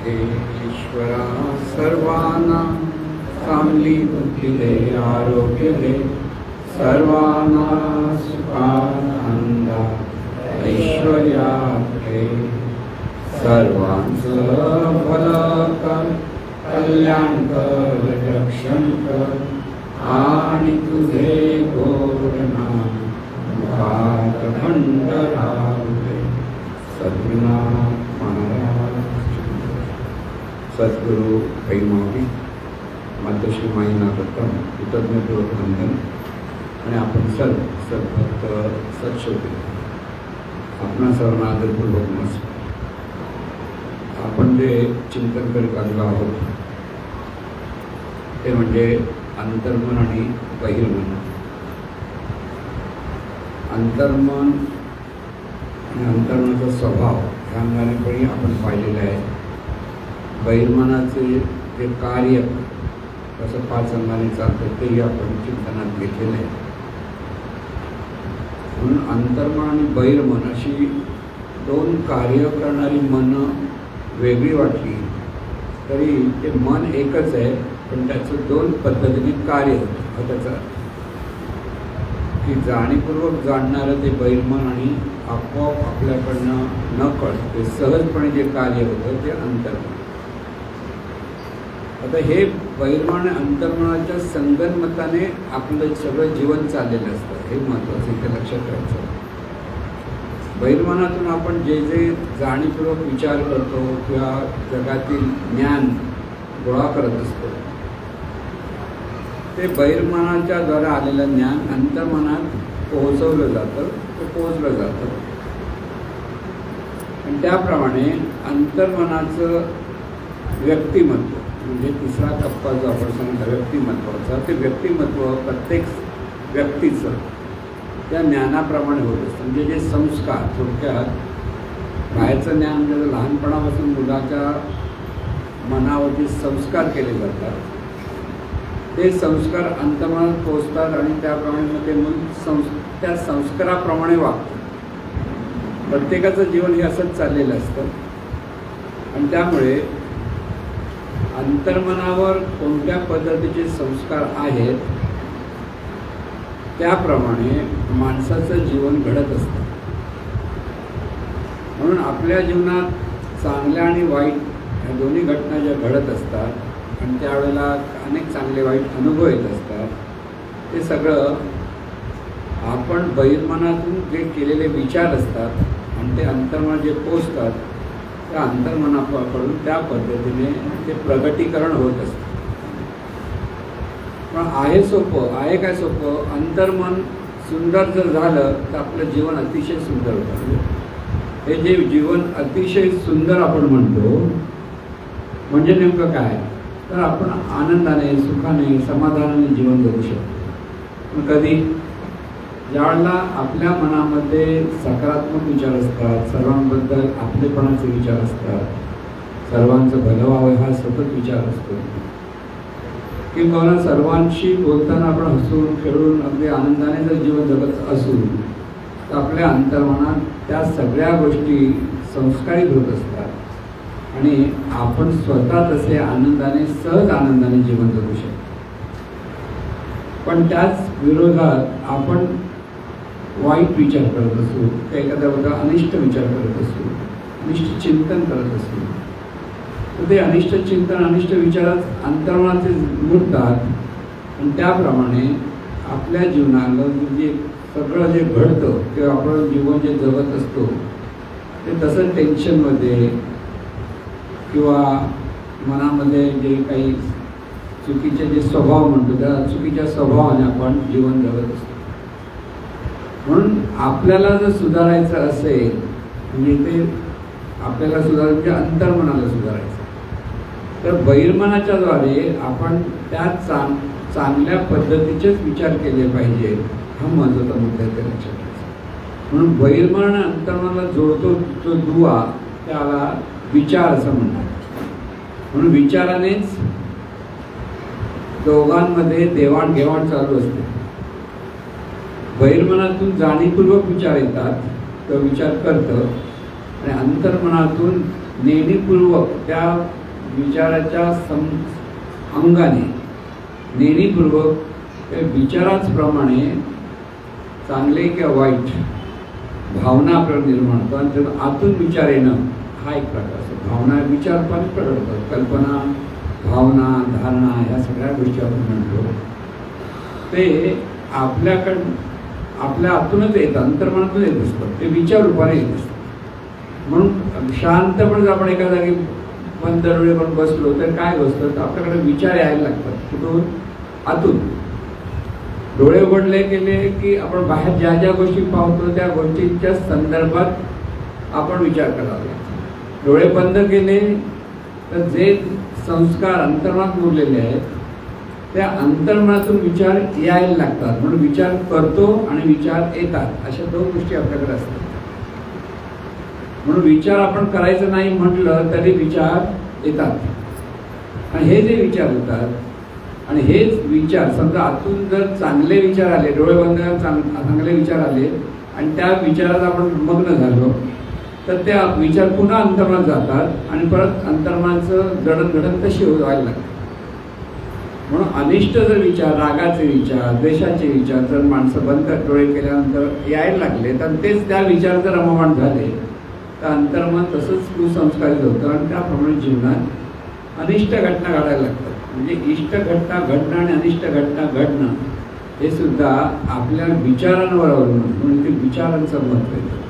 हे ईश्वरा सर्वांना चांगली बुद्धी दे, आरोग्य दे, सर्वांना सुखानंदा ऐश्वर्यात दे, सर्वांचं भलं कर, कल्याण कर, रक्षण कर आणि तुझे गोड नाम मुखात मंडरावू दे. सद्गुरुनाथ महाराज. सद्गुरु ऐमावी मातोश्री माईंना प्रथम कृतज्ञपूर्वक वंदन. आणि आपण सर्व सद्भक्त सत्श्रोते आपणा सर्वांना आदरपूर्वक नमस्कार. आपण जे चिंतन करीत आलेलो आहोत ते म्हणजे अंतर्मन आणि बहिर्मन. अंतर्मन आणि अंतर्मनाचा स्वभाव ह्या अंगानेपणी आपण पाहिलेलं आहे. बहिर्मनाचे जे कार्य कसं 5 अंगाने चालतं तेही आपण चिंतनात घेतलेलं आहे. म्हणून अंतर्मन आणि बहिर्मन अशी 2 कार्य करणारी मन वेगळी वाटली तरी ते मन एकच आहे, पण त्याचं 2 पद्धतीने कार्य होतं. हा त्याचा की जाणीवपूर्वक जाणणारं ते बहिर्मन आणि आपोआप आपल्याकडनं न कळत ते सहजपणे जे कार्य होतं ते अंतर्मन. आता हे बहिर्मन अंतर्मनाच्या संगनमताने आपलं सगळं जीवन चाललेलं असतं. हे महत्त्वाचं इथे लक्षात ठेवायचं. बहिर्मनातून आपण जे जे जाणीवपूर्वक विचार करतो किंवा जगातील ज्ञान गोळा करत असतो ते बहिर्मनाच्या द्वारे आलेलं ज्ञान अंतर्मनात पोहोचवलं जातं, ते पोहोचलं जातं. आणि त्याप्रमाणे अंतर्मनाचं व्यक्तिमत्व म्हणजे तिसरा टप्पा जो आपण सांगितला व्यक्तिमत्वाचा, ते व्यक्तिमत्व प्रत्येक व्यक्तीचं त्या ज्ञानाप्रमाणे होत असतं. म्हणजे जे संस्कार थोडक्यात बाहेरचं ज्ञान म्हणजे लहानपणापासून मुलाच्या मनावरती संस्कार केले जातात, ते संस्कार अंतर्मनात पोहोचतात आणि त्याप्रमाणे मग ते मन त्या संस्काराप्रमाणे वागतं. प्रत्येकाचं जीवन हे असंच चाललेलं असतं. आणि त्यामुळे अंतर्मनावर कोणत्या पद्धतीचे संस्कार आहेत त्याप्रमाणे माणसाचं जीवन घडत असतं. म्हणून आपल्या जीवनात चांगल्या आणि वाईट ह्या दोन्ही घटना ज्या घडत असतात आणि त्यावेळेला अनेक चांगले वाईट अनुभव येत असतात, ते सगळं आपण बहिर्मनातून जे केलेले विचार असतात आणि ते अंतर्मनात जे पोचतात त्या अंतर्मनाकडून त्या पद्धतीने ते प्रगटीकरण होत असतं. पण आहे सोपं, आहे काय सोपं? अंतर्मन सुंदर जर झालं तर आपलं जीवन अतिशय सुंदर होतं. हे जे जीवन अतिशय सुंदर आपण म्हणतो म्हणजे नेमकं काय? तर आपण आनंदाने, सुखाने, समाधानाने जीवन जगू शकतो. पण कधी? ज्यावेळेला आपल्या मनामध्ये सकारात्मक विचार असतात, सर्वांबद्दल आपलेपणाचे विचार असतात, सर्वांचं भलं व्हावं हा सतत विचार असतो, किंवा सर्वांशी बोलताना आपण हसून खेळून अगदी आनंदाने जर जीवन जगत असू तर आपल्या अंतर्मनात त्या सगळ्या गोष्टी संस्कारित होत असतात आणि आपण स्वतः तसे आनंदाने, सहज आनंदाने जीवन जगू शकतो. पण त्याच विरोधात आपण वाईट विचार करत असू, एखाद्याबद्दल अनिष्ट विचार करत असू, अनिष्ट चिंतन करत असू, तर ते अनिष्ट चिंतन, अनिष्ट विचारात अंतर्मनाचे मुरतात आणि त्याप्रमाणे आपल्या जीवनाला जे सगळं जे घडतं किंवा आपण जीवन जे जगत असतो ते तसं टेन्शनमध्ये किंवा मनामध्ये जे काही चुकीचे जे स्वभाव म्हणतो त्या चुकीच्या स्वभावाने आपण जीवन जगत असतो. म्हणून आपल्याला जर सुधारायचं असेल म्हणजे ते आपल्याला सुधारायचं म्हणजे अंतर्मनाला सुधारायचं तर बहिर्मनाच्या द्वारे आपण त्या चांगल्या पद्धतीचेच विचार केले पाहिजे. हा महत्त्वाचा मुद्दा आहे, ते लक्षात ठेवायचा. म्हणून बहिर्मन अंतर्मनाला जोडतो जो दुवा त्याला विचार असं म्हणतात. म्हणून विचारानेच दोघांमध्ये देवाणघेवाण चालू असते. बहिर्मनातून जाणीवपूर्वक विचार येतात, तो विचार करतं आणि अंतर्मनातून नेणीपूर्वक त्या विचाराच्या अंगाने नेणीपूर्वक त्या विचाराचप्रमाणे चांगले किंवा वाईट भावना आपल्याला निर्माण होतात आणि त्यातून आतून विचार येणं हा एक प्रकार असतो. भावना विचारपाने प्रकट होतात. कल्पना, भावना, धारणा ह्या सगळ्या गोष्टी आपण म्हणतो ते आपल्या आतूनच येतात, अंतर्मनातून येत असतात, ते विचार रूपाने येत असतात. म्हणून शांतपणे आपण एका जागी बंद डोळे पण बसलो तर काय बसतो तर आपल्याकडे विचार यायला लागतात. कुठून? आतून. डोळे उघडले गेले की आपण बाहेर ज्या ज्या गोष्टी पाहतो त्या गोष्टींच्या संदर्भात आपण विचार करावा लागतो. डोळे बंद केले तर जे संस्कार अंतर्मनात मुरलेले आहेत त्या अंतर्मनातून विचार यायला लागतात. म्हणून विचार करतो आणि विचार येतात, अशा दोन गोष्टी आपल्याकडे असतात. म्हणून विचार आपण करायचं नाही म्हटलं तरी विचार येतात. आणि हे जे विचार येतात आणि हेच विचार समजा आतून जर चांगले विचार आले, डोळे बंद चांगले विचार आले आणि त्या विचारात आपण मग्न झालो तर त्या विचार पुन्हा अंतर्मनात जातात आणि परत अंतर्मनाचं जडणघडण तशी व्हायला लागते. म्हणून अनिष्ट जर विचार, रागाचे विचार, द्वेषाचे विचार जर माणसं बंद डोळे केल्यानंतर यायला लागले तर तेच त्या विचार जर रममाण झाले तर अंतर्मन तसंच कुसंस्कारित होतं आणि त्याप्रमाणे जीवनात अनिष्ट घटना घडायला लागतात. म्हणजे इष्ट घटना घडणं आणि अनिष्ट घटना घडणं हे सुद्धा आपल्या विचारांवर अवलंबून, म्हणजे ते विचारांचं महत्त्व येतं.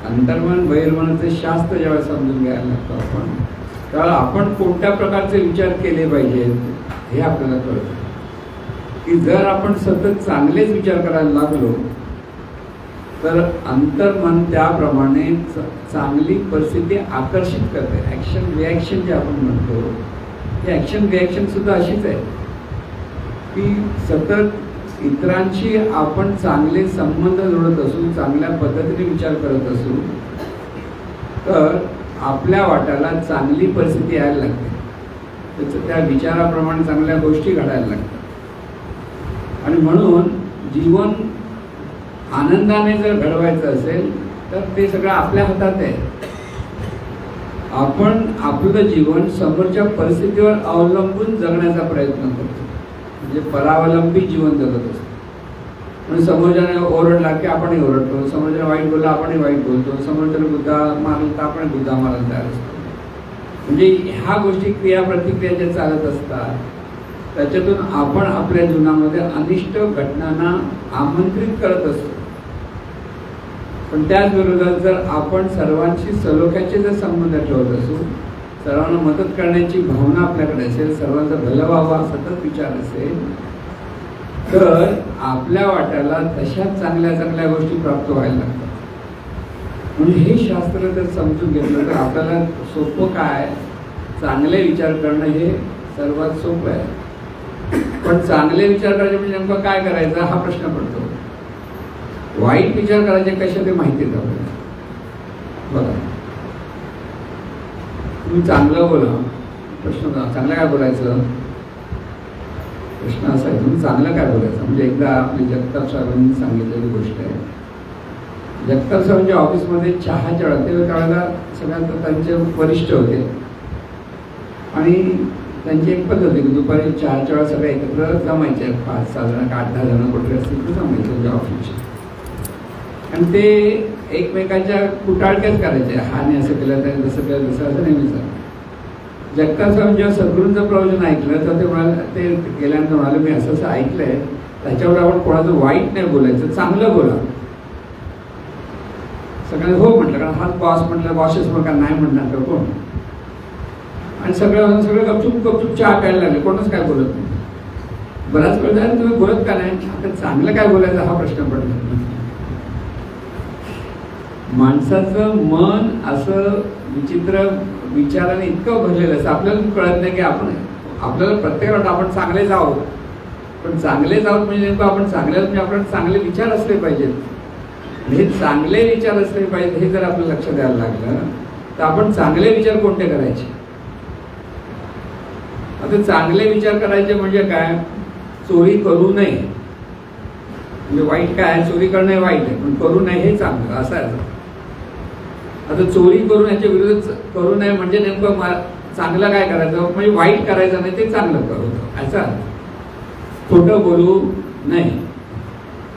अंतर्मन बहिर्मनाचे शास्त्र जेव्हा समजून घ्यायला लागतो आपण तेव्हा आपण कोणत्या प्रकारचे विचार केले पाहिजेत हे आपल्याला कळतं. की जर आपण सतत चांगलेच विचार करायला लागलो तर अंतर्मन त्याप्रमाणे चांगली परिस्थिती आकर्षित करते. ॲक्शन रिॲक्शन जे आपण म्हणतो ही ॲक्शन रिॲक्शन सुद्धा अशीच आहे की सतत इतरांशी आपण चांगले संबंध जोडत असू, चांगल्या पद्धतीने विचार करत असू तर आपल्या वाट्याला चांगली परिस्थिती यायला लागते. त्याचं त्या विचाराप्रमाणे चांगल्या गोष्टी घडायला लागतात. आणि म्हणून जीवन आनंदाने जर घडवायचं असेल तर ते सगळं आपल्या हातात आहे. आपण आपलं जीवन समोरच्या परिस्थितीवर अवलंबून जगण्याचा प्रयत्न करतो, म्हणजे परावलंबी जीवन जगत असतो. म्हणजे समोरच्याने ओरडला की आपणही ओरडतो, समोरच्याने वाईट बोलला आपणही वाईट बोलतो, समोरच्याने बुद्धा मारला तर आपण बुद्धा मारायला तयार असतो. म्हणजे ह्या गोष्टी क्रिया प्रतिक्रिया ज्या चालत असतात त्याच्यातून आपण आपल्या जीवनामध्ये अनिष्ट घटनांना आमंत्रित करत असतो. पण त्याच विरोधात जर आपण सर्वांशी सलोख्याचे जर संबंध ठेवत असू, सर्वांना मदत करण्याची भावना आपल्याकडे असेल, सर्वांचं भलं व्हावं सतत विचार असेल तर आपल्या वाट्याला तशाच चांगल्या चांगल्या गोष्टी प्राप्त व्हायला लागतात. म्हणजे हे शास्त्र जर समजून घेतलं तर आपल्याला सोपं काय, चांगले विचार करणं हे सर्वात सोपं आहे. पण चांगले विचार करायचे म्हणजे नेमकं काय करायचं हा प्रश्न पडतो. वाईट विचार करायचे कशा ते माहिती आहे आपल्याला. बघा, तुम्ही चांगलं बोला, प्रश्न चांगलं काय बोलायचं, प्रश्न असा आहे तुम्ही चांगलं काय बोलायचं. म्हणजे एकदा आपली जगताप साहेबांनी सांगितलेली गोष्ट आहे. जगताप साहेबांच्या ऑफिसमध्ये चहाच्या वेळा त्यावेळेला सगळ्यात त्यांचे वरिष्ठ होते आणि त्यांची एक पद्धत होती की दुपारी चहाच्या वेळा सगळे एकत्र जमायचे, 5-6 जण 8-10 जण कुठे असतील तर जमायचे त्यांच्या ऑफिसचे आणि ते एकमेकांच्या कुटाळक्याच करायचे. हाने असं केलं त्याने तसं केलं तसं असं नेहमीच. जगताप साहेब जेव्हा सद्गुरूंचं प्रवचन ऐकलं तर ते म्हणाले, ते गेल्यानंतर म्हणाले मी असं असं ऐकलंय त्याच्यावर आपण कोणाचं वाईट नाही बोलायचं, चांगलं बोला. सगळ्यांना हो म्हटलं, कारण हाच बॉस म्हटलं, बॉसेस मग नाही म्हणणार तर कोण. आणि सगळं गपचूप चहा प्यायला लागले, कोणच काय बोलत नाही. बराच वेळ झाला तुम्ही बोलत का नाही, आता चांगलं काय बोलायचं हा प्रश्न पडला. माणसाचं मन असं विचित्र विचाराने इतकं भरलेलं असं आपल्याला कळत नाही की आपल्याला प्रत्येक वेळा आपण चांगले जावं. पण चांगले जावं म्हणजे नेमकं आपण चांगले म्हणजे आपल्याला चांगले विचार असले पाहिजेत. हे चांगले विचार असले पाहिजेत हे जर आपल्याला लक्ष द्यायला लागलं तर आपण चांगले विचार कोणते करायचे. आता चांगले विचार करायचे म्हणजे काय, चोरी करू नये. म्हणजे वाईट काय, चोरी करणं वाईट आहे पण करू नये हे चांगलं असं आहे. आता चोरी करून याच्या विरोधात करू नये म्हणजे नेमकं चांगलं काय करायचं, म्हणजे वाईट करायचं नाही, ते चांगलं करू याचा खोटं बोलू नाही,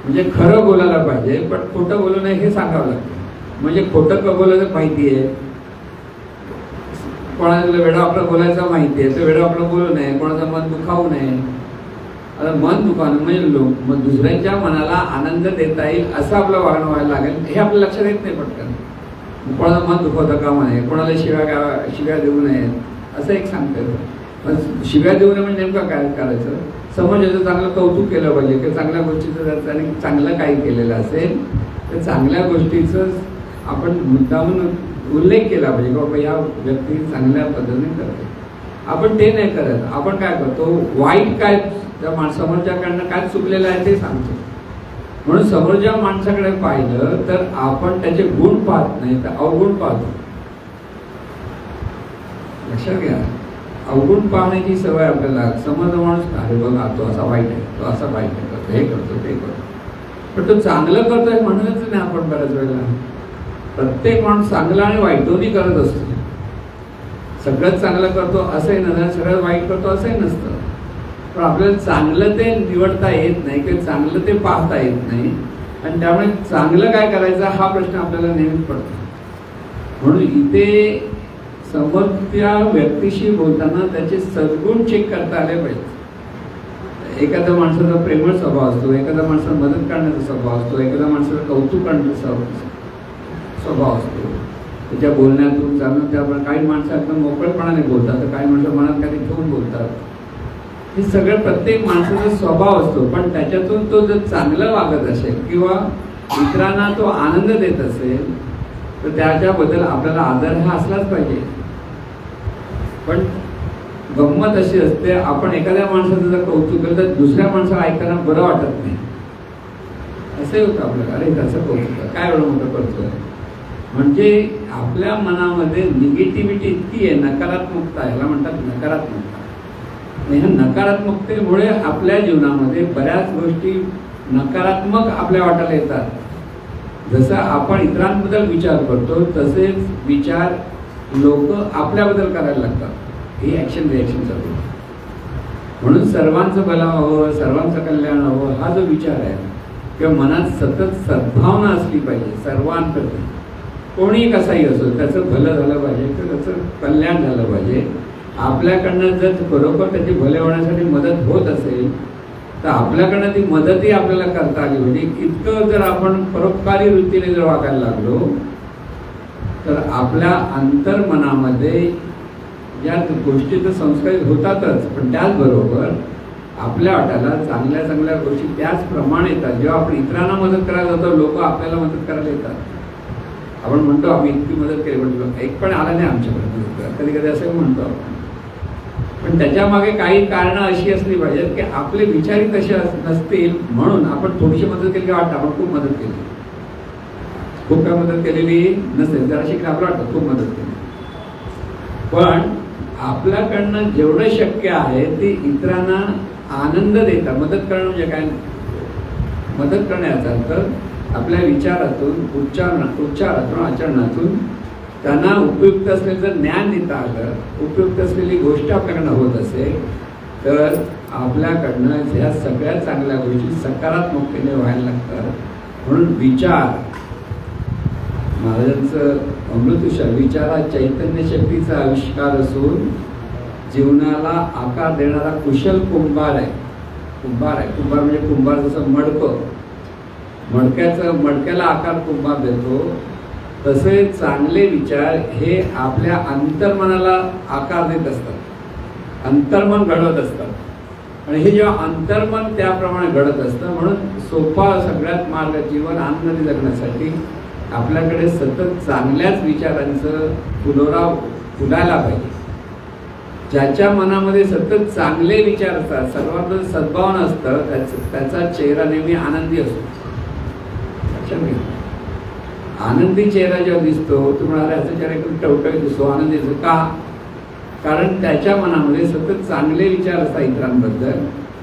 म्हणजे खरं बोलायला पाहिजे पण खोटं बोलू नये हे सांगावं लागतं. म्हणजे खोटं का बोलायचं माहिती आहे, कोणाला वेडा आपलं बोलायचं माहिती आहे तर वेडा आपलं बोलू नये, कोणाचं मन दुखावू नये. आता मन दुखावणं म्हणजे दुसऱ्यांच्या मनाला आनंद देता येईल असं आपलं वागणं व्हायला लागेल, हे आपल्या लक्षात येत नाही पटकन. कोणाचं मन दुखवता कामा नये, कोणाला शिव्या देऊ नयेत असं एक सांगतं. पण शिव्या देऊ नये म्हणजे नेमकं काय करायचं, समाजाचं चांगलं कौतुक केलं पाहिजे की चांगल्या गोष्टीचं जर त्याने चांगलं काही केलेलं असेल तर चांगल्या गोष्टीचं आपण मुद्दामून उल्लेख केला पाहिजे, बाबा या व्यक्ती चांगल्या पद्धतीने करते. आपण ते नाही करत, आपण काय करतो वाईट काय त्या समोरच्याकडनं काय चुकलेलं आहे ते सांगतो. म्हणून समोरच्या माणसाकडे पाहिलं तर आपण त्याचे गुण पाहत नाही तर अवगुण पाहतो. लक्षात घ्या, अवगुण पाहण्याची सवय आपल्याला. समोरचा माणूस अरे बघा तो असा वाईट आहे, तो असा वाईट करतो, हे करतो ते करतो, पण तो चांगलं करतोय म्हणूनच नाही. आपण बऱ्याच वेळेला प्रत्येक माणूस चांगला आणि वाईट दोन्ही करत असतो. सगळंच चांगलं करतो असंही नसतं, सगळं वाईट करतो असंही नसतं. पण आपल्याला चांगलं ते निवडता येत नाही किंवा चांगलं ते पाहता येत नाही आणि त्यामुळे चांगलं काय करायचं हा प्रश्न आपल्याला नेहमीच पडतो. म्हणून इथे समोरच्या व्यक्तीशी बोलताना त्याचे सद्गुण चेक करता आले पाहिजे. एखाद्या माणसाचा प्रेमळ स्वभाव असतो, एखाद्या माणसाला मदत करण्याचा स्वभाव असतो, एखाद्या माणसाला कौतुक करण्याचा स्वभाव असतो. त्याच्या बोलण्यातून चालून त्याप्रमाणे काही माणसं एकदम मोकळेपणाने बोलतात तर काही माणसं मनात काही ठेवून बोलतात. हे सगळं प्रत्येक माणसाचा स्वभाव असतो. पण त्याच्यातून तो जर चांगलं वागत असेल किंवा इतरांना तो आनंद देत असेल तर त्याच्याबद्दल आपल्याला आदर हा असलाच पाहिजे. पण गंमत अशी असते, आपण एखाद्या माणसाचं जर कौतुक केलं तर दुसऱ्या माणसाला ऐकताना बरं वाटत नाही. असंही होतं आपल्याला, अरे त्याचं कौतुक काय एवढं मोठं करतोय. म्हणजे आपल्या मनामध्ये निगेटिव्हिटी इतकी आहे, नकारात्मकता, ह्याला म्हणतात नकारात्मकता. आणि ह्या नकारात्मकतेमुळे आपल्या जीवनामध्ये बऱ्याच गोष्टी नकारात्मक आपल्या वाटायला येतात. जसं आपण इतरांबद्दल विचार करतो तसेच विचार लोक आपल्याबद्दल करायला लागतात. ही ॲक्शन रिॲक्शन चालू. म्हणून सर्वांचं भलं हवं, सर्वांचं कल्याण हवं हा जो विचार आहे किंवा मनात सतत सद्भावना असली पाहिजे सर्वांप्रती. कोणी कसाही असो त्याचं भलं झालं पाहिजे किंवा त्याचं कल्याण झालं पाहिजे. आपल्याकडनं जर खरोखर त्याची भले होण्यासाठी मदत होत असेल तर आपल्याकडनं ती मदतही आपल्याला करता आली पाहिजे. इतकं जर आपण परोपकारी वृत्तीने जर वागायला लागलो तर आपल्या अंतर्मनामध्ये या गोष्टी तर संस्कारित होतातच, पण त्याचबरोबर आपल्या वाट्याला चांगल्या चांगल्या गोष्टी त्याचप्रमाणे येतात. जेव्हा आपण इतरांना मदत करायला जातो लोक आपल्याला मदत करायला येतात. आपण म्हणतो आम्ही इतकी मदत केली, म्हणतो एक पण आला नाही आमच्याकडे, कधी कधी असं म्हणतो आपण. पण त्याच्या मागे काही कारणं अशी असली पाहिजेत की आपले विचारही तसे नसतील म्हणून आपण थोडीशी मदत केली की वाटतं आपण खूप मदत केली. खूप काय मदत केलेली नसेल तर अशी आपलं वाटतं खूप मदत केली. पण आपल्याकडनं जेवढं शक्य आहे ते इतरांना आनंद देतात. मदत करणं म्हणजे काय, मदत करण्याचा अर्थ आपल्या विचारातून उच्चारातून आचरणातून त्यांना उपयुक्त असलेलं जर ज्ञान देता आलं, उपयुक्त असलेली गोष्ट आपल्याकडनं होत असेल तर आपल्याकडनं ह्या सगळ्या चांगल्या गोष्टी सकारात्मकतेने व्हायला लागतात. म्हणून विचार, महाराजांचं अमृतविचार, विचार हा चैतन्य शक्तीचा आविष्कार असून जीवनाला आकार देणारा कुशल कुंभार आहे. कुंभार म्हणजे कुंभार जसं मडक्याला आकार कुंभार देतो तसे चांगले विचार हे आपल्या अंतर्मनाला आकार देत असतात, अंतर्मन घडवत असतात. आणि हे जेव्हा अंतर्मन त्याप्रमाणे घडत असतं म्हणून सोपा सगळ्यात मार्ग जीवन आनंदी जगण्यासाठी आपल्याकडे सतत चांगल्याच विचारांचं फुलायला पाहिजे. ज्याच्या मनामध्ये सतत चांगले विचार असतात, सर्वांबद्दल सद्भावना असतं, त्याचा चेहरा नेहमी आनंदी असतो. आनंदी चेहरा जेव्हा दिसतो तुम्हाला याचा चेहरा एकदम टवटवीत दिसतो, आनंदी दिसतो. का? कारण त्याच्या मनामध्ये सतत चांगले विचार असतात इतरांबद्दल.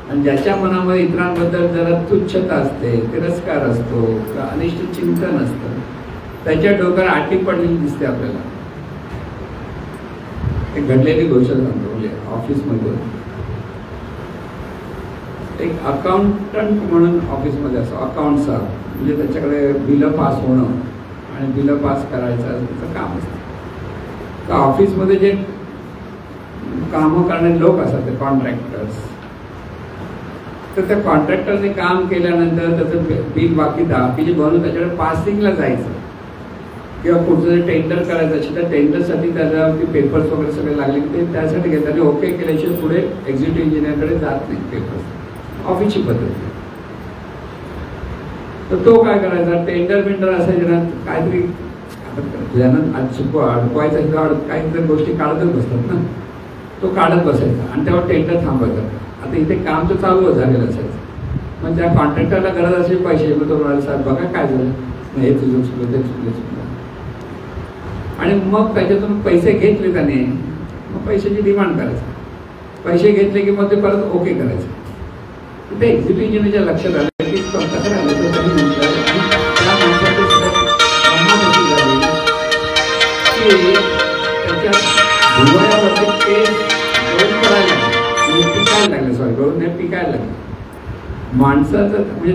आणि ज्याच्या मनामध्ये इतरांबद्दल जरा तुच्छता असते, तिरस्कार असतो, अनिष्ट चिंतन असतं त्याच्या डोक्यावर आटी पडलेली दिसते आपल्याला. एक घडलेली गोष्ट सांगतो. म्हणजे ऑफिसमध्ये एक अकाउंटंट म्हणून ऑफिसमध्ये असतो, अकाउंटचा, म्हणजे त्याच्याकडे बिलं पास होणं आणि बिलं पास करायचं त्याचं काम असतं. तर ऑफिसमध्ये जे कामं करणारे लोक असतात ते कॉन्ट्रॅक्टर्स, तर त्या कॉन्ट्रॅक्टरने काम केल्यानंतर त्याचं बिल बाकीचे भरून त्याच्याकडे पासिंगला जायचं किंवा कुठचं टेंडर करायचं असेल तर टेंडरसाठी त्याला पेपर्स वगैरे सगळे लागले की ते त्यासाठी घेतात आणि ओके केल्याशिवाय पुढे एक्झिक्युटिव्ह इंजिनिअरकडे जात नाही पेपर्स. ऑफिसची पद्धत. तर तो काय करायचा, टेंडर असायचे ना, काहीतरी ज्यांना अडकवायचं किंवा काहीतरी गोष्टी काढतच बसतात ना, तो काढत बसायचा आणि तेव्हा टेंडर थांबायचा. आता इथे काम तर चालू झालेलं असायचं, मग त्या कॉन्ट्रॅक्टरला गरज असेल पैसे, मग तो म्हणाला साहेब बघा काय झालं, हे तुझं चुकलं ते चुकलं. आणि मग त्याच्यातून पैसे घेतले त्याने, मग पैशाची डिमांड करायचं. पैसे घेतले की मग ते परत ओके करायचं. ते एक्झिक्युटिव्ह इंजिनिअरच्या लक्षात आलं की कसं राहिलं तर त्यांनी म्हटलं आणि त्या माणसाची गंमत अशी झाली की त्याच्या भुवयावरती केस गळून पडायला लागले, पिकायला लागले, सॉरी गळून नाही पिकायला लागले. माणसाचं म्हणजे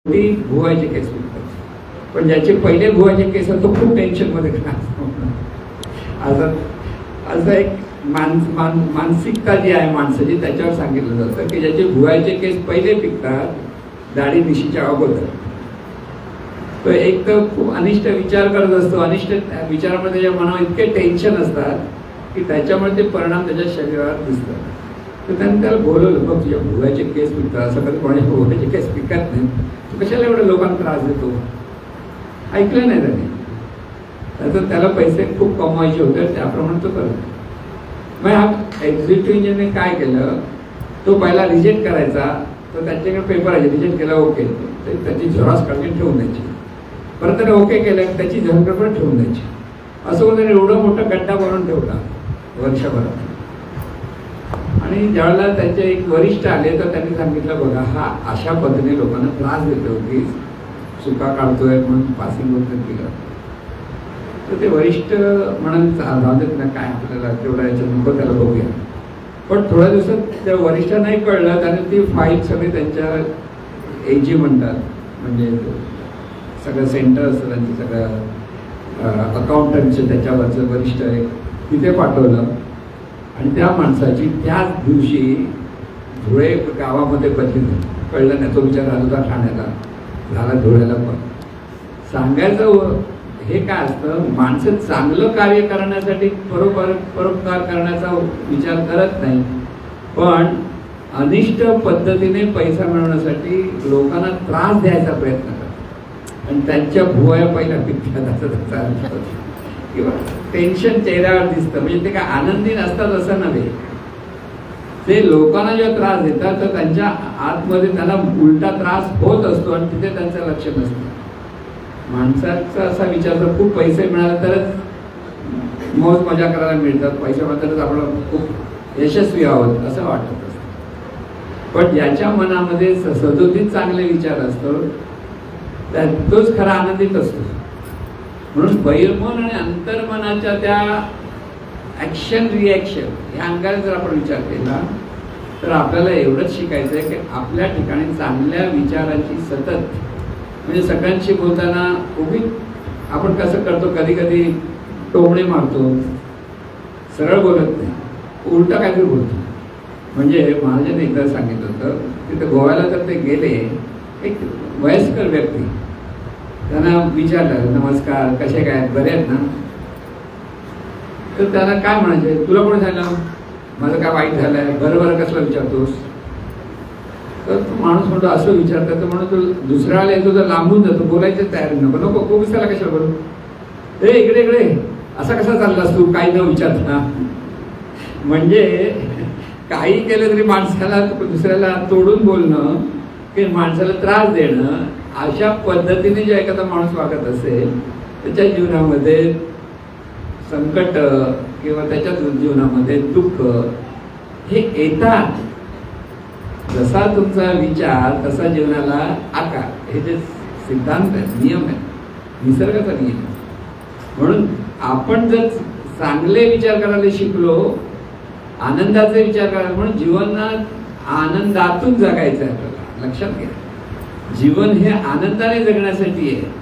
ती भुवायचे केस पिकतात, पण ज्याचे पहिले भुवायचे केस तो खूप टेन्शनमध्ये असं एक मानसिकता जी आहे माणसाची त्याच्यावर सांगितलं जातं की ज्याचे भुवायचे केस पहिले पिकतात दाढी मिशीच्या अगोदर, तो एक तर खूप अनिष्ट विचार करत असतो. अनिष्ट विचारामध्ये त्याच्या मनावर इतके टेन्शन असतात की त्याच्यामुळे ते परिणाम त्याच्या शरीरावर दिसतात. तर त्यांनी त्याला बोलवलं, बघ तुझ्या भुवायचे केस पिकतात, असं कधी कोणाचे भुवायचे केस पिकत नाही, तू कशाला एवढं लोकांना त्रास देतो. ऐकलं नाही त्याने. त्याचं त्याला पैसे खूप कमवायचे होते, त्याप्रमाणे तो करतो. मग हा एक्झिक्युटिव्ह इंजिनिअरने काय केलं, तो पहिला रिजेक्ट करायचा, तर त्याच्याकडे पेपर आहे, रिजेक्ट केला ओके, त्याची झेरॉक्स काढून ठेवून द्यायची. परत त्याने ओके केलं त्याची झेरॉक्स पेपर ठेवून द्यायची. असं वगैरे एवढं मोठा गड्डा बनवून ठेवला वर्षभरात. आणि ज्यावेळेला त्याचे एक वरिष्ठ आले तर त्यांनी सांगितलं, बघा हा अशा पद्धतीने लोकांना त्रास देतो की चुका काढतोय म्हणून पासिंग वगैरे केलं. तर ते वरिष्ठ म्हणून राहू देत ना, काय आपल्याला तेवढा याच्यात नको, त्याला बघूया. पण थोड्या दिवसात त्या वरिष्ठांनाही कळलं, त्याने ती फाईल सगळे त्यांच्या एजी म्हणतात, म्हणजे सगळं सेंटर असतं त्यांचं सगळं अकाउंटंटचं त्याच्यावरचं वरिष्ठ आहे तिथे पाठवलं. आणि त्या माणसाची त्याच दिवशी धुळे गावामध्ये बदली कळलं नाही. तो विचार आला होता ठाण्याला, झाला धुळ्याला. पण सांगायचं हे काय असतं, माणसं चांगलं कार्य करण्यासाठी परोपकार करण्याचा विचार करत नाही, पण अनिष्ट पद्धतीने पैसा मिळवण्यासाठी लोकांना त्रास द्यायचा प्रयत्न करतात आणि त्यांच्या भुवया पहिला पिकतात असं त्याचा अर्थ होतो. किंवा टेन्शन चेहऱ्यावर दिसतं, म्हणजे ते काय आनंदी नसतात असं नव्हे. ते लोकांना जेव्हा त्रास देतात तर त्यांच्या आतमध्ये त्यांना उलटा त्रास होत असतो आणि तिथे त्यांचं लक्ष नसतं. माणसाचा असा विचार तर खूप पैसे मिळाले तरच मौज मजा करायला मिळतात, पैसे तरच आपलं खूप यशस्वी आहोत असं वाटत असतं. पण ज्याच्या मनामध्ये सदोदित चांगले विचार असतो तोच खरा आनंदित असतो. म्हणून बहिर्मन आणि अंतर्मनाच्या त्या ॲक्शन रिॲक्शन या अंगाने जर आपण विचार केला तर आपल्याला एवढंच शिकायचं आहे की आपल्या ठिकाणी चांगल्या विचारांची सतत, म्हणजे सगळ्यांशी बोलताना उभी आपण कसं करतो, कधी कधी टोमणे मारतो, सरळ बोलत नाही, उलटा काहीतरी बोलतो. म्हणजे महाराजांनी एकदा सांगितलं होतं तिथे गोव्याला तर ते गेले, एक वयस्कर व्यक्ती त्यांना विचारलं, नमस्कार कसे काय, बरे आहेत ना. तर त्याला काय म्हणायचे, तुला कोणी झालं, माझं काय वाईट झालंय, बरं कसलं विचारतोस. तर तो माणूस म्हणतो असं विचारतात, तर म्हणून तू दुसऱ्या वेळेला येतो तर लांबून जातो, बोलायचं तयारी नको, नको खूप विचारला कशाला बोलू, ए इकडे इकडे असा कसा चाललास तू, काही न विचारता. म्हणजे काही केलं तरी माणसाला दुसऱ्याला तोडून बोलणं की माणसाला त्रास देणं, अशा पद्धतीने जे एखादा माणूस वागत असेल त्याच्या जीवनामध्ये संकट किंवा त्याच्या जीवनामध्ये दुःख हे येतात. जसा तुमचा विचार तसा जीवनाला आकार, हे जे सिद्धांत आहे, नियम आहे, निसर्गाचा नियम आहे. म्हणून आपण जर चांगले विचार करायला शिकलो, आनंदाचे विचार करायला, म्हणून जीवनात आनंदातून जगायचं आहे आपल्याला. लक्षात घ्या, जीवन हे आनंदाने जगण्यासाठी आहे.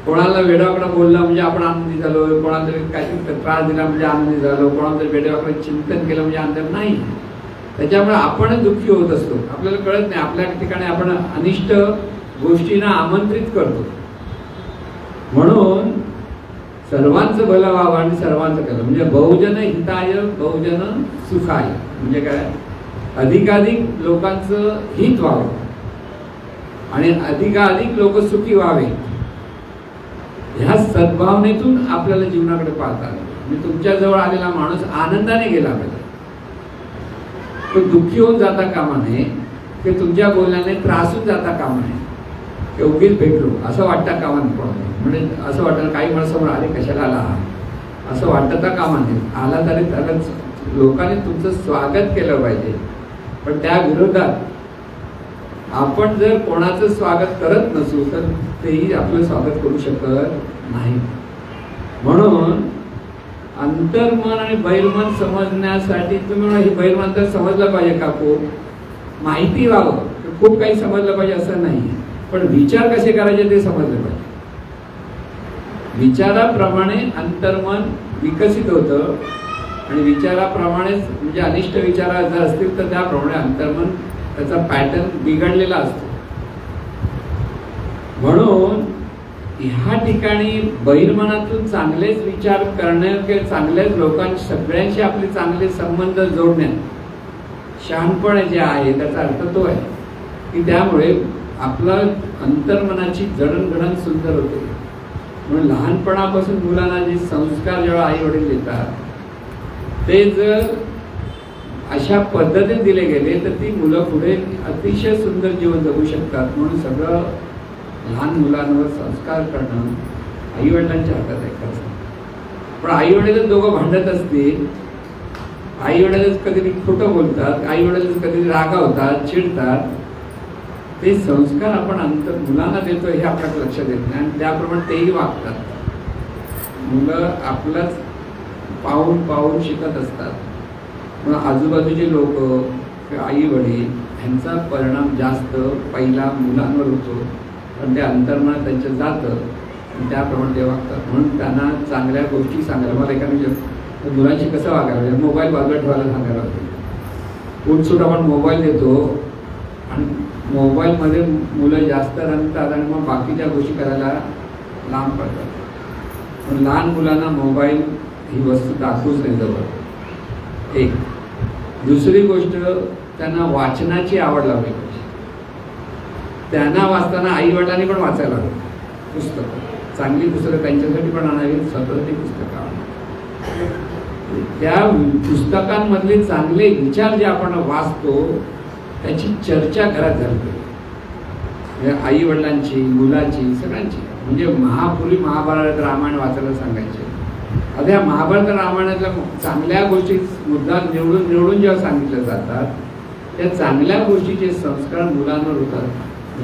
कोणाला वेडावाकडा बोलला म्हणजे आपण आनंदी झालो, कोणाला तरी काहीतरी त्रास दिला म्हणजे आनंदी झालो, कोणाला तरी वेडावाकडे चिंतन केलं म्हणजे आनंद नाही. त्याच्यामुळे आपणच दुःखी होत असतो, आपल्याला कळत नाही. आपल्या ठिकाणी आपण अनिष्ट गोष्टींना आमंत्रित करतो. म्हणून सर्वांचं भलं व्हावं आणि सर्वांचं केलं म्हणजे बहुजन हिताय बहुजन सुखाय, म्हणजे काय, अधिकाधिक लोकांचं हित व्हावं आणि अधिकाधिक लोक सुखी व्हावे. ह्या सद्भावनेतून आपल्याला जीवनाकडे पाहता आलं. म्हणजे तुमच्या जवळ आलेला माणूस आनंदाने गेला पाहिजे, तो दुःखी होऊन जाता कामा नये, की तुमच्या बोलण्याने त्रासून जाता कामा नये, की उगीच भेटलो असं वाटता कामा नये. म्हणजे असं वाटतं काही माणसासमोर आले कशाला आला असं वाटता कामा नये. आला तरी त्याला लोकांनी तुमचं स्वागत केलं पाहिजे. पण त्या विरोधात आपण जर कोणाचं स्वागत करत नसू तर तेही आपलं स्वागत करू शकत नाही. म्हणून अंतर्मन आणि बहिर्मन समजण्यासाठी तुम्ही हे बहिर्मन तर समजलं पाहिजे काकू, माहिती व्हावं, खूप काही समजलं पाहिजे असं नाही, पण विचार कसे करायचे ते समजलं पाहिजे. विचाराप्रमाणे अंतर्मन विकसित होतं आणि विचाराप्रमाणेच म्हणजे अनिष्ट विचार जर असतील तर त्याप्रमाणे अंतर्मन त्याचा पॅटर्न बिघडलेला असतो. म्हणून ह्या ठिकाणी बहिर्मनातून चांगलेच विचार करण्यात किंवा चांगल्याच लोकांशी सगळ्यांशी आपले चांगले संबंध जोडण्यात शहाणपण जे आहे त्याचा अर्थ तो आहे की त्यामुळे आपलं अंतर्मनाची जडणघडण सुंदर होते. म्हणून लहानपणापासून मुलांना जे संस्कार जेव्हा आई वडील देतात ते जर अशा पद्धतीने दिले गेले तर ती मुलं पुढे अतिशय सुंदर जीवन जगू शकतात. म्हणून सगळं लहान मुलांवर संस्कार करणं आई वडिलांच्या हातात आहे खरं. पण आई वडीलच दोघं भांडत असतील, आई वडीलच कधी खोटं बोलतात, आई वडीलच कधी रागावतात, चिडतात, ते संस्कार आपण मुलांना देतो हे आपल्याला लक्षात येत नाही आणि त्याप्रमाणे तेही वागतात. मुलं आपलंच पाहून पाहून शिकत असतात. मग आजूबाजूचे लोक आई वडील ह्यांचा परिणाम जास्त पहिला मुलांवर होतो, पण ते अंतर्मनात त्यांच्या जातं आणि त्याप्रमाणे ते वागतात. म्हणून त्यांना चांगल्या गोष्टी सांगायला, मला एखाद्या मुलांशी कसं वागायला, मोबाईल बाजूला ठेवायला सांगायला होते. उठसूट आपण मोबाईल देतो आणि मोबाईलमध्ये मुलं जास्त रंगतात आणि मग बाकीच्या गोष्टी करायला लांब पडतात. पण लहान मुलांना मोबाईल ही वस्तू दाखवूच नाही जवळ. एक दुसरी गोष्ट, त्यांना वाचनाची आवड लागली पाहिजे. त्यांना वाचताना आई वडिलांनी पण वाचायला हवं पुस्तकं, चांगली पुस्तकं त्यांच्यासाठी पण आणावी, स्वतःसाठी पुस्तकं आणावी. त्या पुस्तकांमधले चांगले विचार जे आपण वाचतो त्याची चर्चा घरात झाली पाहिजे, आई वडिलांची, मुलाची, सगळ्यांची. म्हणजे महापुरी महाभारत रामायण वाचायला सांगायचे. आता या महाभारत रामायणातल्या चांगल्या गोष्टी मुद्दा निवडून जेव्हा सांगितल्या जातात त्या चांगल्या गोष्टीचे संस्कार मुलांवर होतात.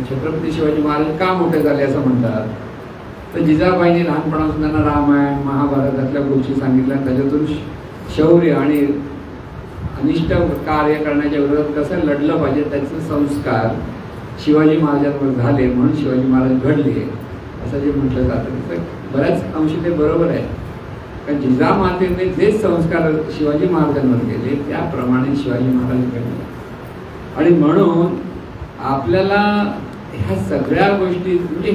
छत्रपती शिवाजी महाराज का मोठे झाले असं म्हणतात तर जिजाबाईंनी लहानपणापासून त्यांना रामायण महाभारतातल्या गोष्टी सांगितल्या, त्याच्यातून शौर्य आणि अनिष्ट कार्य करण्याच्या विरोधात कसं लढलं पाहिजे त्याचे संस्कार शिवाजी महाराजांवर झाले, म्हणून शिवाजी महाराज घडले असं जे म्हटलं जातं. बऱ्याच अंशी ते बरोबर आहे, कारण जिजामातेने जे संस्कार शिवाजी महाराजांवर केले त्याप्रमाणे शिवाजी महाराज घडले. आणि म्हणून आपल्याला ह्या सगळ्या गोष्टी म्हणजे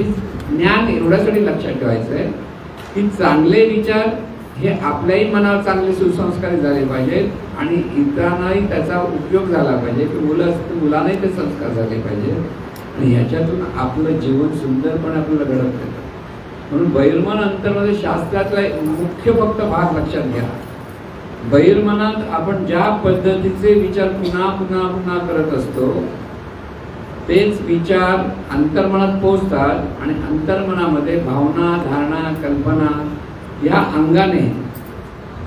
ज्ञान एवढ्यासाठी लक्षात ठेवायचं आहे की चांगले विचार हे आपल्याही मनावर चांगले सुसंस्कारित झाले पाहिजेत आणि इतरांनाही त्याचा उपयोग झाला पाहिजे, की मुलांनाही ते संस्कार झाले पाहिजे आणि ह्याच्यातून आपलं जीवन सुंदरपणे आपल्याला घडत येतं. म्हणून बहिर्मन अंतर्मन शास्त्रातला मुख्य फक्त भाग लक्षात घ्या. बहिर्मनात आपण ज्या पद्धतीचे विचार पुन्हा पुन्हा पुन्हा करत असतो तेच विचार अंतर्मनात पोहोचतात आणि अंतर्मनामध्ये भावना, धारणा, कल्पना या अंगाने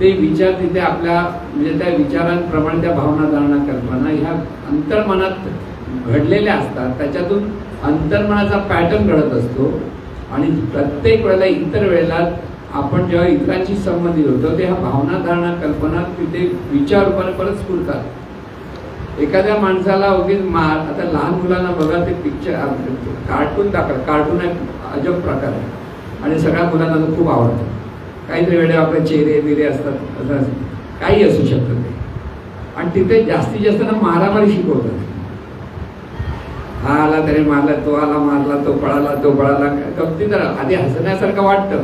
ते विचार तिथे आपल्या म्हणजे त्या विचारांप्रमाणे त्या भावना, धारणा, कल्पना ह्या अंतर्मनात घडलेल्या असतात. त्याच्यातून अंतर्मनाचा पॅटर्न घडत असतो आणि प्रत्येक वेळेला इतर वेळेला आपण जेव्हा इतरांशी संबंधित होतो तेव्हा भावना धारणा कल्पना तिथे विचार रूपाने परत स्फुरतात. एखाद्या माणसाला उगीच आता लहान मुलांना बघा ते पिक्चर कार्टून दाखवतात. कार्टून एक अजब प्रकार आहे आणि सगळ्या मुलांना तो खूप आवडतो. काहीतरी वेळे आपले चेहरे बिरे असतात, असं काही असू शकतं ते. आणि तिथे जास्तीत जास्त ना मारामारी शिकवतात. हा आला त्याने मारला, तो आला मारला, तो पळाला गमती तर आधी हसण्यासारखं वाटतं,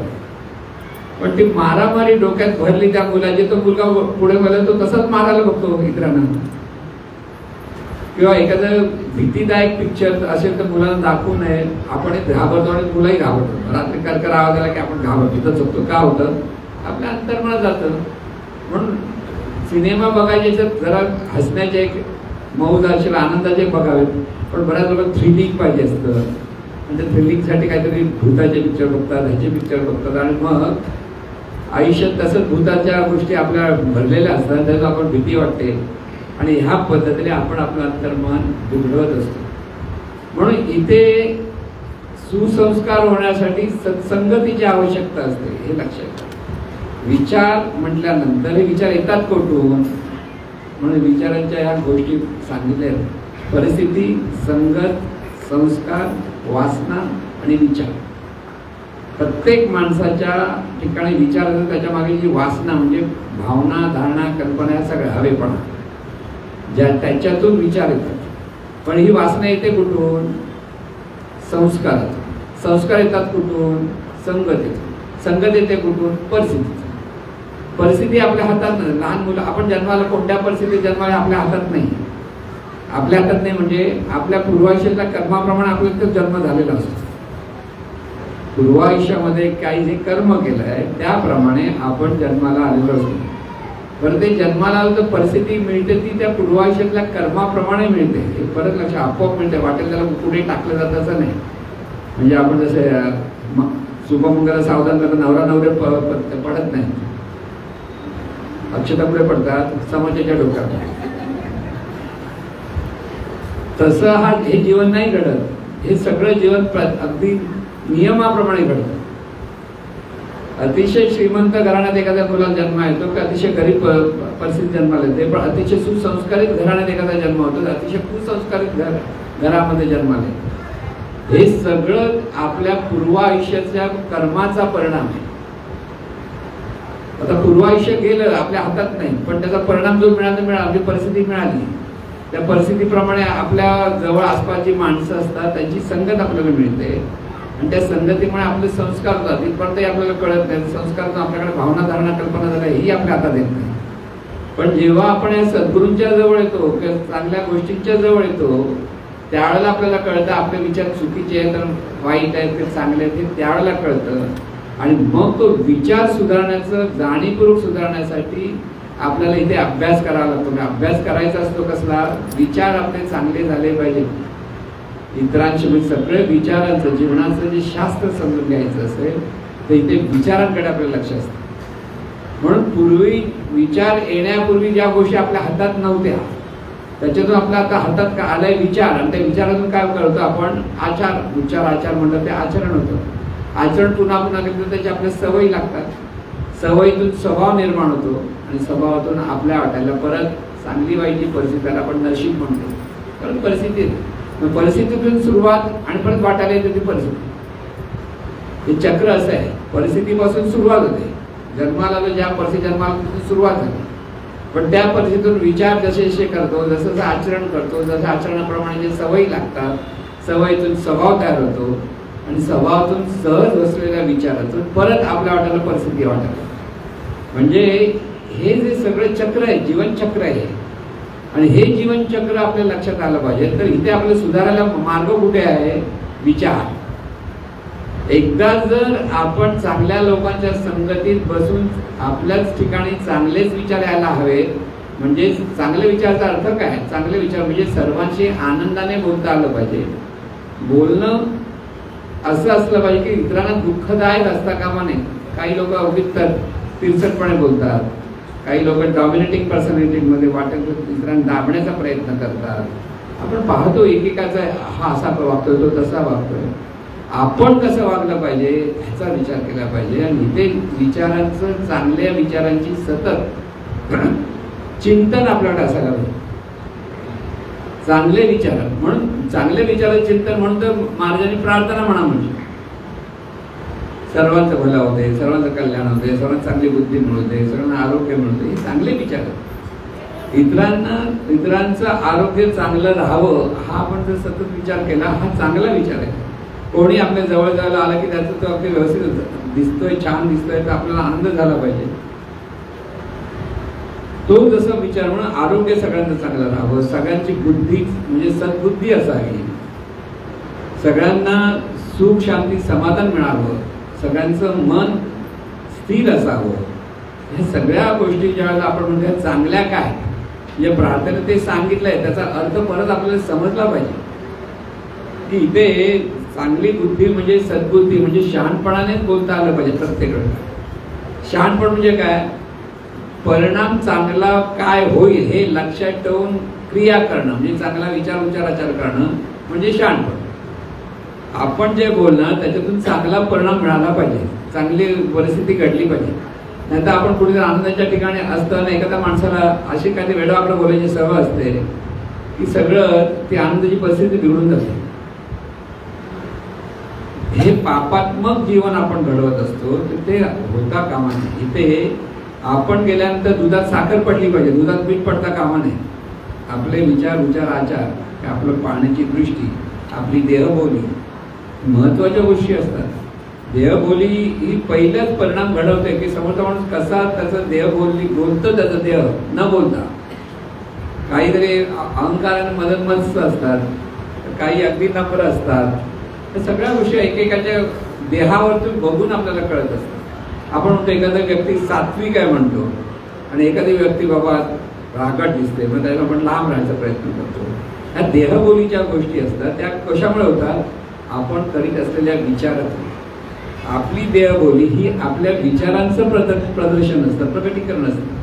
पण ती मारामारी डोक्यात भरली त्या मुलाची. तो मुलगा पुढे गेला तो तसाच मारायला बघतो इतरांना. किंवा एखादं भीतीदायक पिक्चर असेल तर मुलांना दाखवू नये. आपण घाबरतो आणि मुलंही घाबरतो. रात्री करकर आवाज आला की आपण घाबरतो, तिथं चुकतो. का होतं? आपल्या अंतर्मनात जातं. म्हणून सिनेमा बघायचे तर जरा हसण्याचे एक मौज असेल, आनंदाचे बघावेत. पण बऱ्याच लोक थ्रिलिंग पाहिजे असतं. म्हणजे थ्रिलिंगसाठी काहीतरी भूताचे पिक्चर बघतात, ह्याचे पिक्चर बघतात आणि मग आयुष्यात तसंच भूताच्या गोष्टी आपल्या भरलेल्या असतात. त्याचं आपण भीती वाटते आणि ह्या पद्धतीने आपण आपलं अंतर्मन बिघडवत असतो. म्हणून इथे सुसंस्कार होण्यासाठी सत्संगतीची आवश्यकता असते, हे लक्षात घ्या. विचार म्हटल्यानंतर हे विचार येतात कुठून? म्हणून विचारांच्या ह्या गोष्टी सांगितल्या: परिस्थिती, संगत, संस्कार, वासना आणि विचार. प्रत्येक माणसाच्या ठिकाणी विचार असतो, त्याच्या मागे जी वासना म्हणजे भावना धारणा कल्पना या सगळ्या हवेपणा त्याच्यातून विचार येतात. पण ही वासना येते कुठून? संस्कारातून. संस्कार येतात कुठून? संगत येते. संगत येते कुठून? परिस्थिती. परिस्थिती आपल्या हातात नाही. लहान मुलं आपण जन्माला कोणत्या परिस्थितीत जन्माला आपल्या हातात नाही. आपल्या हातात नाही म्हणजे आपल्या पूर्वायुष्याच्या कर्माप्रमाणे आपला जन्म झालेला असतो. पूर्वायुष्यामध्ये काही जे कर्म केलं आहे त्याप्रमाणे आपण जन्माला आलेलो असतो. बरं, ते जन्माला आलं तर परिस्थिती मिळते ती त्या पूर्वायुष्यातल्या कर्माप्रमाणे मिळते. हे परत लक्ष आपोआप मिळते. वाटेल त्याला पुढे टाकलं जातं असं नाही. म्हणजे आपण जसं शुभमंगल सावधान करता नवरा नवरे पडत नाही, अक्षता पुढे पडतात समाजाच्या डोक्यात. तसं हे जीवन नाही घडत. हे सगळं जीवन अगदी नियमाप्रमाणे घडतं. अतिशय श्रीमंत घराण्यात एखाद्या मुलाला जन्म येतो की अतिशय गरीब परिस्थितीत जन्माला येते. पण अतिशय सुसंस्कारित घराण्यात एखादा जन्म होतो, अतिशय कुसंस्कारित घरामध्ये जन्माला येतो. हे सगळं आपल्या पूर्वायुष्याच्या कर्माचा परिणाम आहे. आता पूर्वायुष्य गेलं आपल्या हातात नाही, पण त्याचा परिणाम जो मिळाला आपली परिस्थिती मिळाली. त्या परिस्थितीप्रमाणे आपल्या जवळ आसपास जी माणसं असतात त्यांची संगत आपल्याला मिळते आणि त्या संगतीमुळे आपले संस्कार होतात. इथपर्यंतही आपल्याला कळत नाही. संस्कारातून आपल्याकडे भावना धारणा कल्पना झाल्या ही आपल्या हातात येत नाही. पण जेव्हा आपण या सद्गुरूंच्या जवळ येतो किंवा चांगल्या गोष्टींच्या जवळ येतो त्यावेळेला आपल्याला कळतं आपले विचार चुकीचे आहेत तर वाईट आहेत ते चांगले आहेत हे त्यावेळेला कळतं. आणि मग तो विचार सुधारण्याचं जाणीवपूर्वक सुधारण्यासाठी आपल्याला इथे अभ्यास करावा लागतो. अभ्यास करायचा असतो कसला? विचार आपले चांगले झाले पाहिजे. इतरांशी म्हणजे सगळे विचारांचं जीवनाचं जे शास्त्र समजून घ्यायचं असेल तर इथे विचारांकडे आपलं लक्ष असतं. म्हणून पूर्वी विचार येण्यापूर्वी ज्या गोष्टी आपल्या हातात नव्हत्या त्याच्यातून आपल्या आता हातात का आलाय विचार आणि त्या विचारातून काय करतो आपण? आचार. विचार आचार म्हणतात ते आचरण होतं. आचरण पुन्हा पुन्हा केलं तर त्याची आपल्या सवयी लागतात. सवयीतून स्वभाव निर्माण होतो आणि स्वभावातून आपल्या वाटायला परत चांगली वाईटची परिस्थिती आपण नशीब म्हणतो. परत परिस्थिती येते. परिस्थितीतून सुरुवात आणि परत वाटायला येते ती परिस्थिती. हे चक्र असं आहे. परिस्थितीपासून सुरुवात होते. जन्माला आलो ज्या परिस्थिती जन्माला सुरुवात झाली पण त्या परिस्थितीतून विचार जसे जसे करतो जसं जसं आचरण करतो जसं आचरणाप्रमाणे जे सवयी लागतात सवयीतून स्वभाव तयार होतो आणि स्वभावातून सहज बसलेल्या विचारातून परत आपल्या वाटायला परिस्थिती वाटत. म्हणजे हे जे सगळं चक्र आहे जीवनचक्र आहे आणि हे जीवनचक्र आपल्या लक्षात आलं पाहिजे. तर इथे आपल्याला सुधारायला मार्ग कुठे आहे? विचार. एकदा जर आपण चांगल्या लोकांच्या संगतीत बसून आपल्याच ठिकाणी चांगलेच विचार यायला हवेत. म्हणजे चांगले विचाराचा अर्थ काय? चांगले विचार म्हणजे सर्वांशी आनंदाने बोलता आलं पाहिजे. बोलणं असं असलं पाहिजे की इतरांना दुःखदायक असता कामा नये. काही लोक अगदी तिरसटपणे बोलतात. काही लोक डॉमिनेटिंग पर्सनॅलिटीमध्ये वाटत इतरांना दाबण्याचा प्रयत्न करतात. आपण पाहतो एकेकाचा हा असा वागतोय, तो तसा वागतोय. आपण कसं वागलं पाहिजे ह्याचा विचार केला पाहिजे. आणि इथे विचारांचं, चांगल्या विचारांची सतत चिंतन आपल्याकडे असायला पाहिजे. चांगले विचार म्हणून, चांगले विचारांचं चिंतन म्हणून तर महाराजांनी प्रार्थना म्हणा, म्हणजे सर्वांचं भलं होते, सर्वांचं कल्याण होते, सर्वांना चांगली बुद्धी मिळते, सर्वांना आरोग्य मिळते, हे चांगले विचार. इतरांचं आरोग्य चांगलं राहावं हा आपण जर सतत विचार केला, हा चांगला विचार आहे. कोणी आपल्या जवळ जायला आला की त्याचं तो अगदी व्यवस्थित दिसतोय, छान दिसतोय, तर आपल्याला आनंद झाला पाहिजे. तो जसा विचार म्हणून आरोग्य सगळ्यांचं चांगलं राहावं, सगळ्यांची बुद्धी म्हणजे सद्बुद्धी असावी, सगळ्यांना सुख शांती समाधान मिळावं, सगळ्यांचं मन स्थिर असावं. हे सगळ्या गोष्टी ज्या वेळेला आपण म्हणतो चांगल्या काय, जे प्रार्थनेत ते सांगितलंय त्याचा अर्थ परत आपल्याला समजला पाहिजे की इथे चांगली बुद्धी म्हणजे सद्बुद्धी म्हणजे शहाणपणानेच बोलता आलं पाहिजे प्रत्येक वेळेला. शहाणपण म्हणजे काय, परिणाम चांगला काय होईल हे लक्षात ठेवून क्रिया करणं, म्हणजे चांगला विचार आचार करणं म्हणजे शहाणपण. आपण जे बोलणं त्याच्यातून चांगला परिणाम मिळाला पाहिजे, चांगली परिस्थिती घडली पाहिजे. नाहीतर आपण कुठेतरी आनंदाच्या ठिकाणी असताना एखाद्या माणसाला अशी काही वेळाकडे बोलायची सवय असते की सगळं ती आनंदाची परिस्थिती बिघडून जाते. हे पापात्मक जीवन आपण घडवत असतो, ते होता कामा नये. इथे आपण गेल्यानंतर दुधात साखर पडली पाहिजे, दुधात मीठ पडता कामा नये. आपले विचार आचार, आपलं पाहण्याची दृष्टी, आपली देहबोली महत्वाच्या गोष्टी असतात. देहबोली ही पहिलाच परिणाम घडवते की समोरचा माणूस कसा त्याचं देहबोली बोलतं, त्याचं देह न बोलता. काहीतरी अहंकाराने मदत असतात, काही अगदी नम्र असतात. त्या सगळ्या गोष्टी एकेकाच्या देहावरतून बघून आपल्याला कळत असतात. आपण म्हणतो एखादा व्यक्ती सात्विक आहे म्हणतो आणि एखादी व्यक्ती बाबा रागट दिसते, मग त्याला आपण लांब राहायचा प्रयत्न करतो. ह्या देहबोलीच्या गोष्टी असतात. त्या कशामुळे होतात, आपण करीत असलेल्या विचारात. आपली देहबोली ही आपल्या विचारांचं प्रदर्शन असतं, प्रकटीकरण असतं.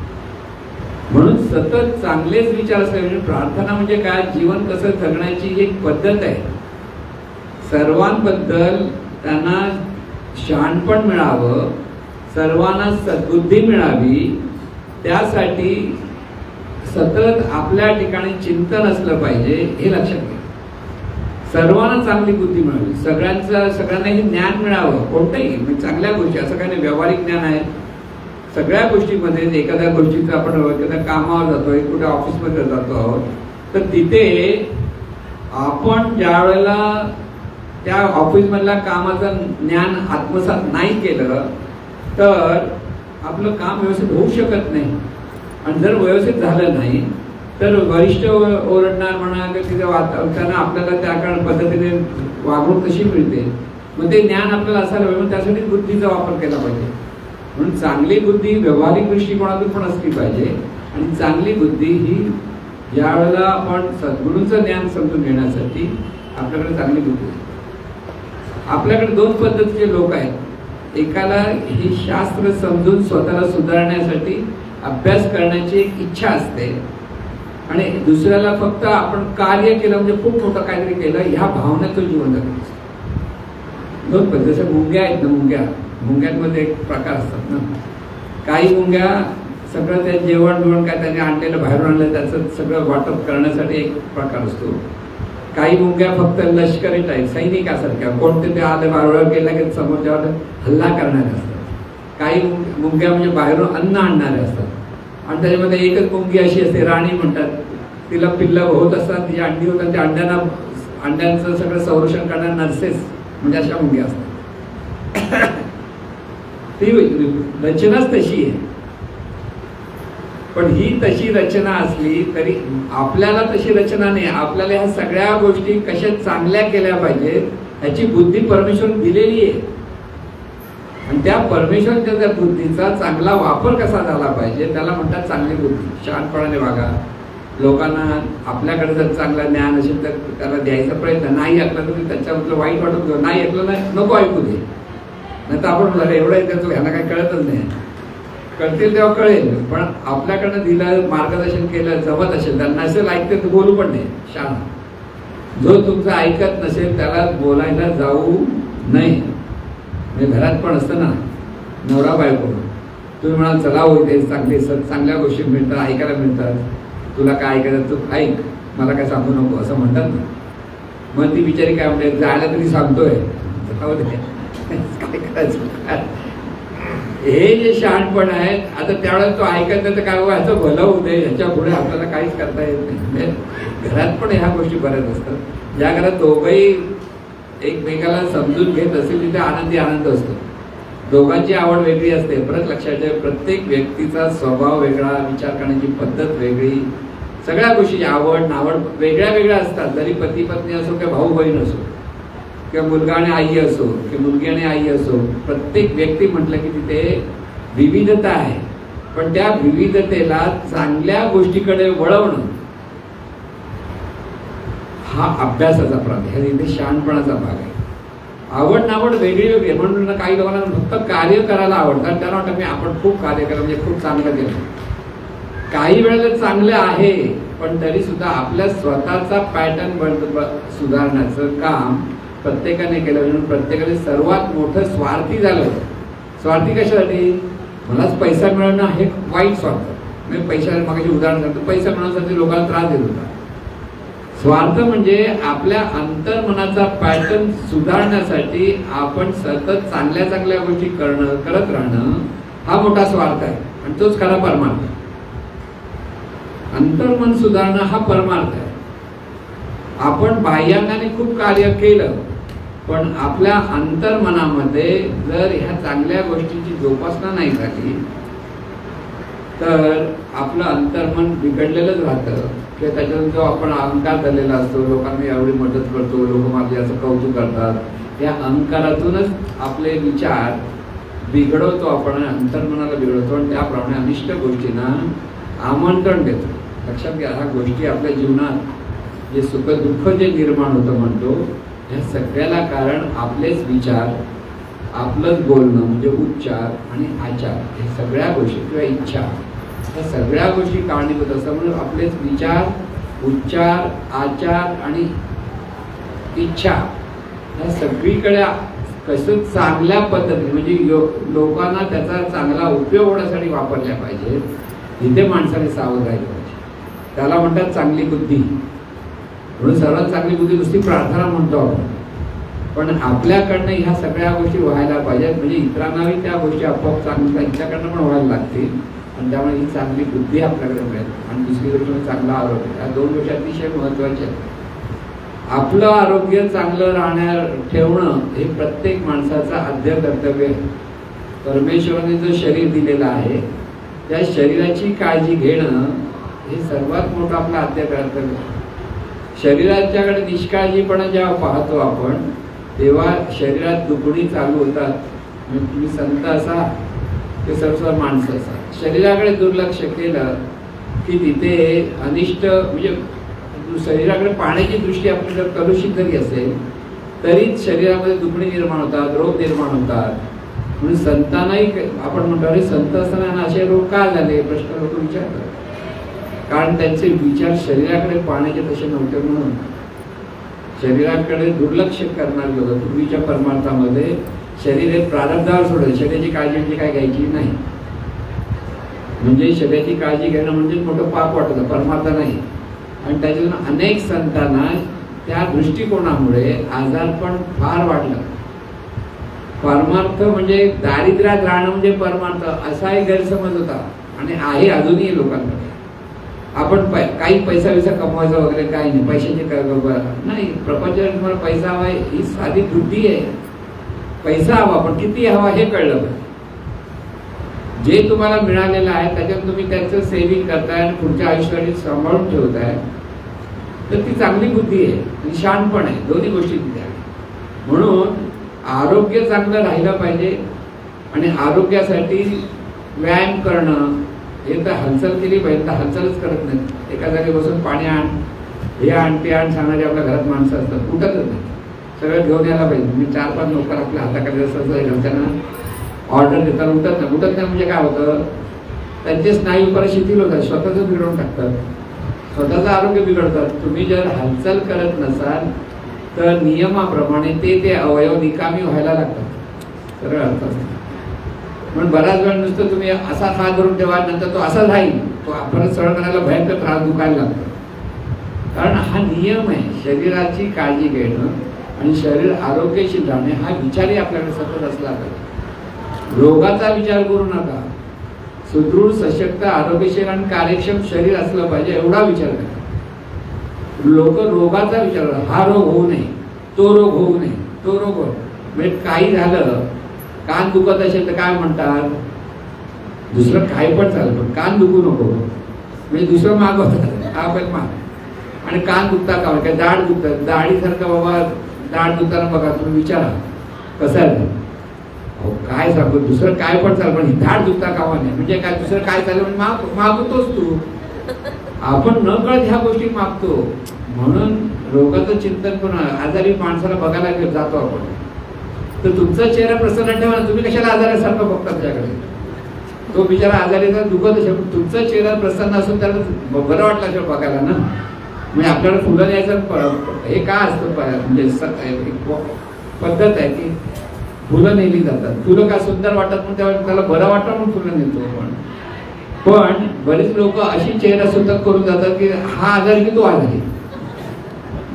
म्हणून सतत चांगलेच विचार असले म्हणजे प्रार्थना म्हणजे काय, जीवन कसं जगण्याची एक पद्धत आहे. सर्वांबद्दल त्यांना शहाणपण मिळावं, सर्वांना सद्बुद्धी मिळावी, त्यासाठी सतत आपल्या ठिकाणी चिंतन असलं पाहिजे हे लक्षात घ्या. सर्वांना चांगली बुद्धी मिळावी, सगळ्यांना हे ज्ञान मिळावं, कोणत्याही चांगल्या गोष्टी, असं काही नाही व्यावहारिक ज्ञान आहे सगळ्या गोष्टीमध्ये. एखाद्या गोष्टीचं आपण एखाद्या कामावर जातोय, कुठे ऑफिसमध्ये जातो आहोत, तर तिथे आपण ज्या वेळेला त्या ऑफिसमधल्या कामाचं ज्ञान आत्मसात नाही केलं तर आपलं काम व्यवस्थित होऊ शकत नाही. आणि जर व्यवस्थित झालं नाही तर वरिष्ठ ओरडणार म्हणा, तिथे त्यांना आपल्याला त्या पद्धतीने वागणूक कशी मिळते. मग ते ज्ञान आपल्याला असायला पाहिजे, त्यासाठी बुद्धीचा वापर केला पाहिजे. म्हणून चांगली बुद्धी व्यावहारिक दृष्टिकोनातून पण असली पाहिजे. आणि चांगली बुद्धी ही ज्या वेळेला आपण सद्गुरूंचं ज्ञान समजून घेण्यासाठी आपल्याकडे चांगली बुद्धी. आपल्याकडे दोन पद्धतीचे लोक आहेत. एकाला हे शास्त्र समजून स्वतःला सुधारण्यासाठी अभ्यास करण्याची एक इच्छा असते आणि दुसऱ्याला फक्त आपण कार्य केलं म्हणजे खूप मोठं काहीतरी केलं ह्या भावनेचं जीवन जगत असतं. दोन पद्धती. जसं मुंग्या आहेत ना, मुंग्यांमध्ये एक प्रकार असतात ना. काही मुंग्या सगळं ते जेवण काय त्यांनी आणलेलं बाहेरून आणलं त्याचं सगळं वाटप करण्यासाठी एक प्रकार असतो. काही मुंग्या फक्त लष्करी टाईप सैनिकासारख्या, कोणते ते आले बाहेर गेला की समोरच्यावर हल्ला करणारे असतात. काही मुंग्या म्हणजे बाहेरून अन्न आणणारे असतात आणि त्याच्यामध्ये एकच मुंगी अशी असते, राणी म्हणतात, तिला पिल्लं होत असतात, तिची अंडी होतात, त्या अंड्यांचं सगळं संरक्षण करणाऱ्या नर्सेस म्हणजे अशा मुंग्या असतात. ती रचनाच तशी आहे. पण ही तशी रचना असली तरी आपल्याला तशी रचना नाही. आपल्याला ह्या सगळ्या गोष्टी कशा चांगल्या केल्या पाहिजेत ह्याची बुद्धी परमेश्वर दिलेली आहे. आणि त्या परमेश्वराच्या त्या बुद्धीचा चांगला वापर कसा झाला पाहिजे त्याला म्हणतात चांगली बुद्धी. शहाणपणाने वागा. लोकांना आपल्याकडे जर चांगलं ज्ञान असेल तर त्याला द्यायचा प्रयत्न. नाही ऐकलं तर त्याच्याबद्दल वाईट वाटत नाही ऐकलं नाही नको ऐकू दे. नाही तर आपण म्हणाले एवढं ऐकायचं ह्यांना काही कळतच नाही. कळतील तेव्हा कळेल. पण आपल्याकडनं दिलं मार्गदर्शन केलं जमत असेल तर नसेल ऐकते तर बोलू पण नाही. शाळा जो तुमचं ऐकत नसेल त्याला बोलायला जाऊ नये. म्हणजे घरात पण असतं ना, नवरा बायको, तुम्ही म्हणाल चला होते चांगल्या गोष्टी मिळतात, ऐकायला मिळतात, तुला काय ऐकायचं तू ऐक, मला काय सांगू नको असं म्हणतात ना. मग ती बिचारी काय म्हणते, जायला तरी सांगतोय, काय करायचं. हे जे शहाणपण आहे, आता त्यावेळेस तो ऐकत नाही तर काय ह्याचं भलं होऊ दे, ह्याच्या पुढे आपल्याला काहीच करता येत नाही. घरात पण ह्या गोष्टी बऱ्याच असतात. ज्या घरात दोघंही एकमेकाला समजून घेत असेल तिथे आनंद असतो. दोघांची आवड वेगळी असते. परत लक्षात ठेवा, प्रत्येक व्यक्तीचा स्वभाव वेगळा, विचार करण्याची पद्धत वेगळी, सगळ्या गोष्टी आवड नावड वेगळ्या असतात. जरी पती पत्नी असो किंवा भाऊ बहीण असो किंवा मुलगा आणि आई असो किंवा मुलगी आणि आई असो, प्रत्येक व्यक्ती म्हटलं की तिथे विविधता आहे. पण त्या विविधतेला चांगल्या गोष्टीकडे वळवणं हा अभ्यासाचा भाग आहे, इथे शहाणपणाचा भाग आहे. आवड नावड वेगळी म्हणून काही लोकांना फक्त कार्य करायला आवडतं. त्यांना वाटतं मी आपण खूप कार्य केलं म्हणजे खूप चांगलं केलं. काही वेळेला चांगलं आहे, पण तरी सुद्धा आपल्या स्वतःचा पॅटर्न सुधारण्याचं काम प्रत्येकाने केलं. म्हणून प्रत्येकाने सर्वात मोठं स्वार्थी झालं. स्वार्थी कशासाठी? मलाच पैसा मिळणं हे वाईट स्वार्थ. मी पैसा मागाशी उदाहरण सांगतो, पैसा मिळवण्यासाठी लोकांना त्रास देत होता. स्वार्थ म्हणजे आपल्या अंतर्मनाचा पॅटर्न सुधारण्यासाठी आपण सतत चांगल्या गोष्टी करत राहणं हा मोठा स्वार्थ आहे आणि तोच खरा परमार्थ. अंतर्मन सुधारणं हा परमार्थ आहे. आपण बाह्यांगाने खूप कार्य केलं, पण आपल्या अंतर्मनामध्ये जर ह्या चांगल्या गोष्टीची जोपासना नाही झाली तर आपलं अंतर्मन बिघडलेलंच राहतं. किंवा त्याच्यातून जो आपण अहंकार झालेला असतो, लोकांना एवढी मदत करतो, लोक माझे असं कौतुक करतात, त्या अहंकारातूनच आपले विचार बिघडवतो आपण, अंतर्मनाला बिघडवतो आणि त्याप्रमाणे अनिष्ट गोष्टींना आमंत्रण देतो. लक्षात घ्या, ह्या गोष्टी आपल्या जीवनात जे सुख दुःख जे निर्माण होतं म्हणतो, ह्या सगळ्याला कारण आपलेच विचार, आपलंच बोलणं म्हणजे उच्चार आणि आचार, हे सगळ्या गोष्टी किंवा इच्छा, या सगळ्या गोष्टी कारणीभूत असतात. म्हणून आपलेच विचार, उच्चार, आचार आणि इच्छा या सगळीकडे कसं चांगल्या पद्धतीने म्हणजे लोकांना त्याचा चांगला उपयोग होण्यासाठी वापरल्या पाहिजे. इथे माणसाने सावध राहिलं पाहिजे. त्याला म्हणतात चांगली बुद्धी. म्हणून सर्वात चांगली बुद्धी नुसती प्रार्थना म्हणतो आपण, पण आपल्याकडनं ह्या सगळ्या गोष्टी व्हायला पाहिजेत. म्हणजे इतरांनाही त्या गोष्टी आपोआप चांगल्या त्यांच्याकडनं पण व्हायला लागतील आणि त्यामुळे ही चांगली बुद्धी आपल्याकडे मिळेल. आणि दुसरी गोष्ट म्हणजे चांगला आरोग्य. या दोन गोष्टी अतिशय महत्त्वाच्या आहेत. आपलं आरोग्य चांगलं ठेवणं हे प्रत्येक माणसाचं आद्य कर्तव्य आहे. परमेश्वराने जो शरीर दिलेलं आहे त्या शरीराची काळजी घेणं हे सर्वात मोठं आपलं आद्य कर्तव्य आहे. शरीराच्याकडे निष्काळजीपणा जेव्हा पाहतो आपण तेव्हा शरीरात दुखणी चालू होतात. तुम्ही संत असा ते सर्व माणसं असा, शरीराकडे दुर्लक्ष केलं की तिथे अनिष्ट म्हणजे शरीराकडे पाहण्याची दृष्टी आपली जर कलुषित जरी असेल तरीच शरीरामध्ये दुखणी निर्माण होतात, रोग निर्माण होतात. म्हणून संतांनाही आपण म्हणतो अरे संत असताना असे रोग का झाले प्रश्न लोक विचारतात. कारण त्यांचे विचार शरीराकडे पाहण्याचे तसे नव्हते. म्हणून शरीराकडे दुर्लक्ष करणार लोक पूर्वीच्या परमार्थामध्ये शरीर हे प्रारब्धावर सोडलं. शरीराची काळजी म्हणजे काय घ्यायची नाही. म्हणजे शरीराची काळजी घेणं म्हणजे मोठं पाप वाटतं, परमार्थ नाही. आणि त्याच्यातून अनेक संतांना त्या दृष्टिकोनामुळे आजारपण फार वाढलं. परमार्थ म्हणजे दारिद्र्यात राहणं म्हणजे परमार्थ असाही गैरसमज होता आणि आहे अजूनही लोकांमध्ये. आपण काही पैसा विसा कमवायचा वगैरे काही नाही, पैशाचे नाही. प्रपंचात तुम्हाला पैसा हवा ही साधी बुद्धी आहे. पैसा हवा पण किती हवा हे कळलं पाहिजे. जे तुम्हाला मिळालेलं आहे त्याच्यात तुम्ही त्याचं सेव्हिंग करताय आणि पुढच्या आयुष्यासाठी सांभाळून ठेवताय तर ती चांगली बुद्धी आहे आणि शहाणपण आहे. दोन्ही गोष्टी तिथे आहेत. म्हणून आरोग्य चांगलं राहिलं पाहिजे आणि आरोग्यासाठी व्यायाम करणं हे तर हालचाल केली पाहिजे. तर हालचालच करत नाही. एका जागी बसून पाणी आण, हे आण ते आण सांगणारे आपल्या घरात माणसं असतात, उठतच नाही. सगळं घेऊन यायला पाहिजे. मी 4-5 नोकर आपल्या हाताकडे असं घरच्यांना ऑर्डर देतात, उठत नाही म्हणजे काय होतं त्यांचे स्नायू परत शिथिल होतात, स्वतःच बिघडवून टाकतात. स्वतःचं आरोग्य बिघडतात. तुम्ही जर हालचाल करत नसाल तर नियमाप्रमाणे ते अवयव निकामी व्हायला लागतात. सरळ अर्थ असतो. पण बराच वेळ नुसतं तुम्ही असा हात धरून ठेवा, नंतर तो असा राहील, तो परत सरळ करायला भयंकर त्रास दुखायला लागतो. कारण हा नियम आहे. शरीराची काळजी घेणं आणि शरीर आरोग्यशील राहणे हा विचारही आपल्याकडे सतत असला पाहिजे. रोगाचा विचार करू नका. सुदृढ, सशक्त, आरोग्यशील आणि कार्यक्षम शरीर असलं पाहिजे एवढा विचार करा. लोक रोगाचा विचार करतात. हा रोग होऊ नये, तो रोग होऊ नये, तो रोग म्हणजे काही झालं, कान दुखत असेल तर काय म्हणतात, दुसरं काय पण चालेल पण कान दुखू नको, म्हणजे दुसरं मागवतात, हा पण माग. आणि कान दुखता का, काय दाढ दुखतात, दाढीसारखं बाबा दाढ दुखताना बघा तुम्ही विचारा कसं आहे. अहो काय सांगू, दुसरं काय पण चालेल पण ही दाढ दुखता कामा नाही, म्हणजे काय दुसरं काय चालेल म्हणजे मागवतोच तू. आपण न कळत ह्या गोष्टी मागतो. म्हणून रोगाचं चिंतन करून आजारी माणसाला बघायला जातो आपण, तर तुमचा चेहरा प्रसन्न ठेवा. तुम्ही कशाला आजारासारखं बघता त्याच्याकडे, तो बिचारा आजारीचा दुखत असेल, तुमचा चेहरा प्रसन्न असून त्याला बरं वाटलं असेल बघायला ना. म्हणजे आपल्याला फुलं द्यायचं हे का असतं, म्हणजे पद्धत आहे की फुलं नेली जातात. फुलं का सुंदर वाटत म्हणून त्याला बरं वाटतं म्हणून फुलं नेतो आपण. पण बरेच लोक अशी चेहरा सुद्धा करून जातात की हा आजारी की तो आजारी.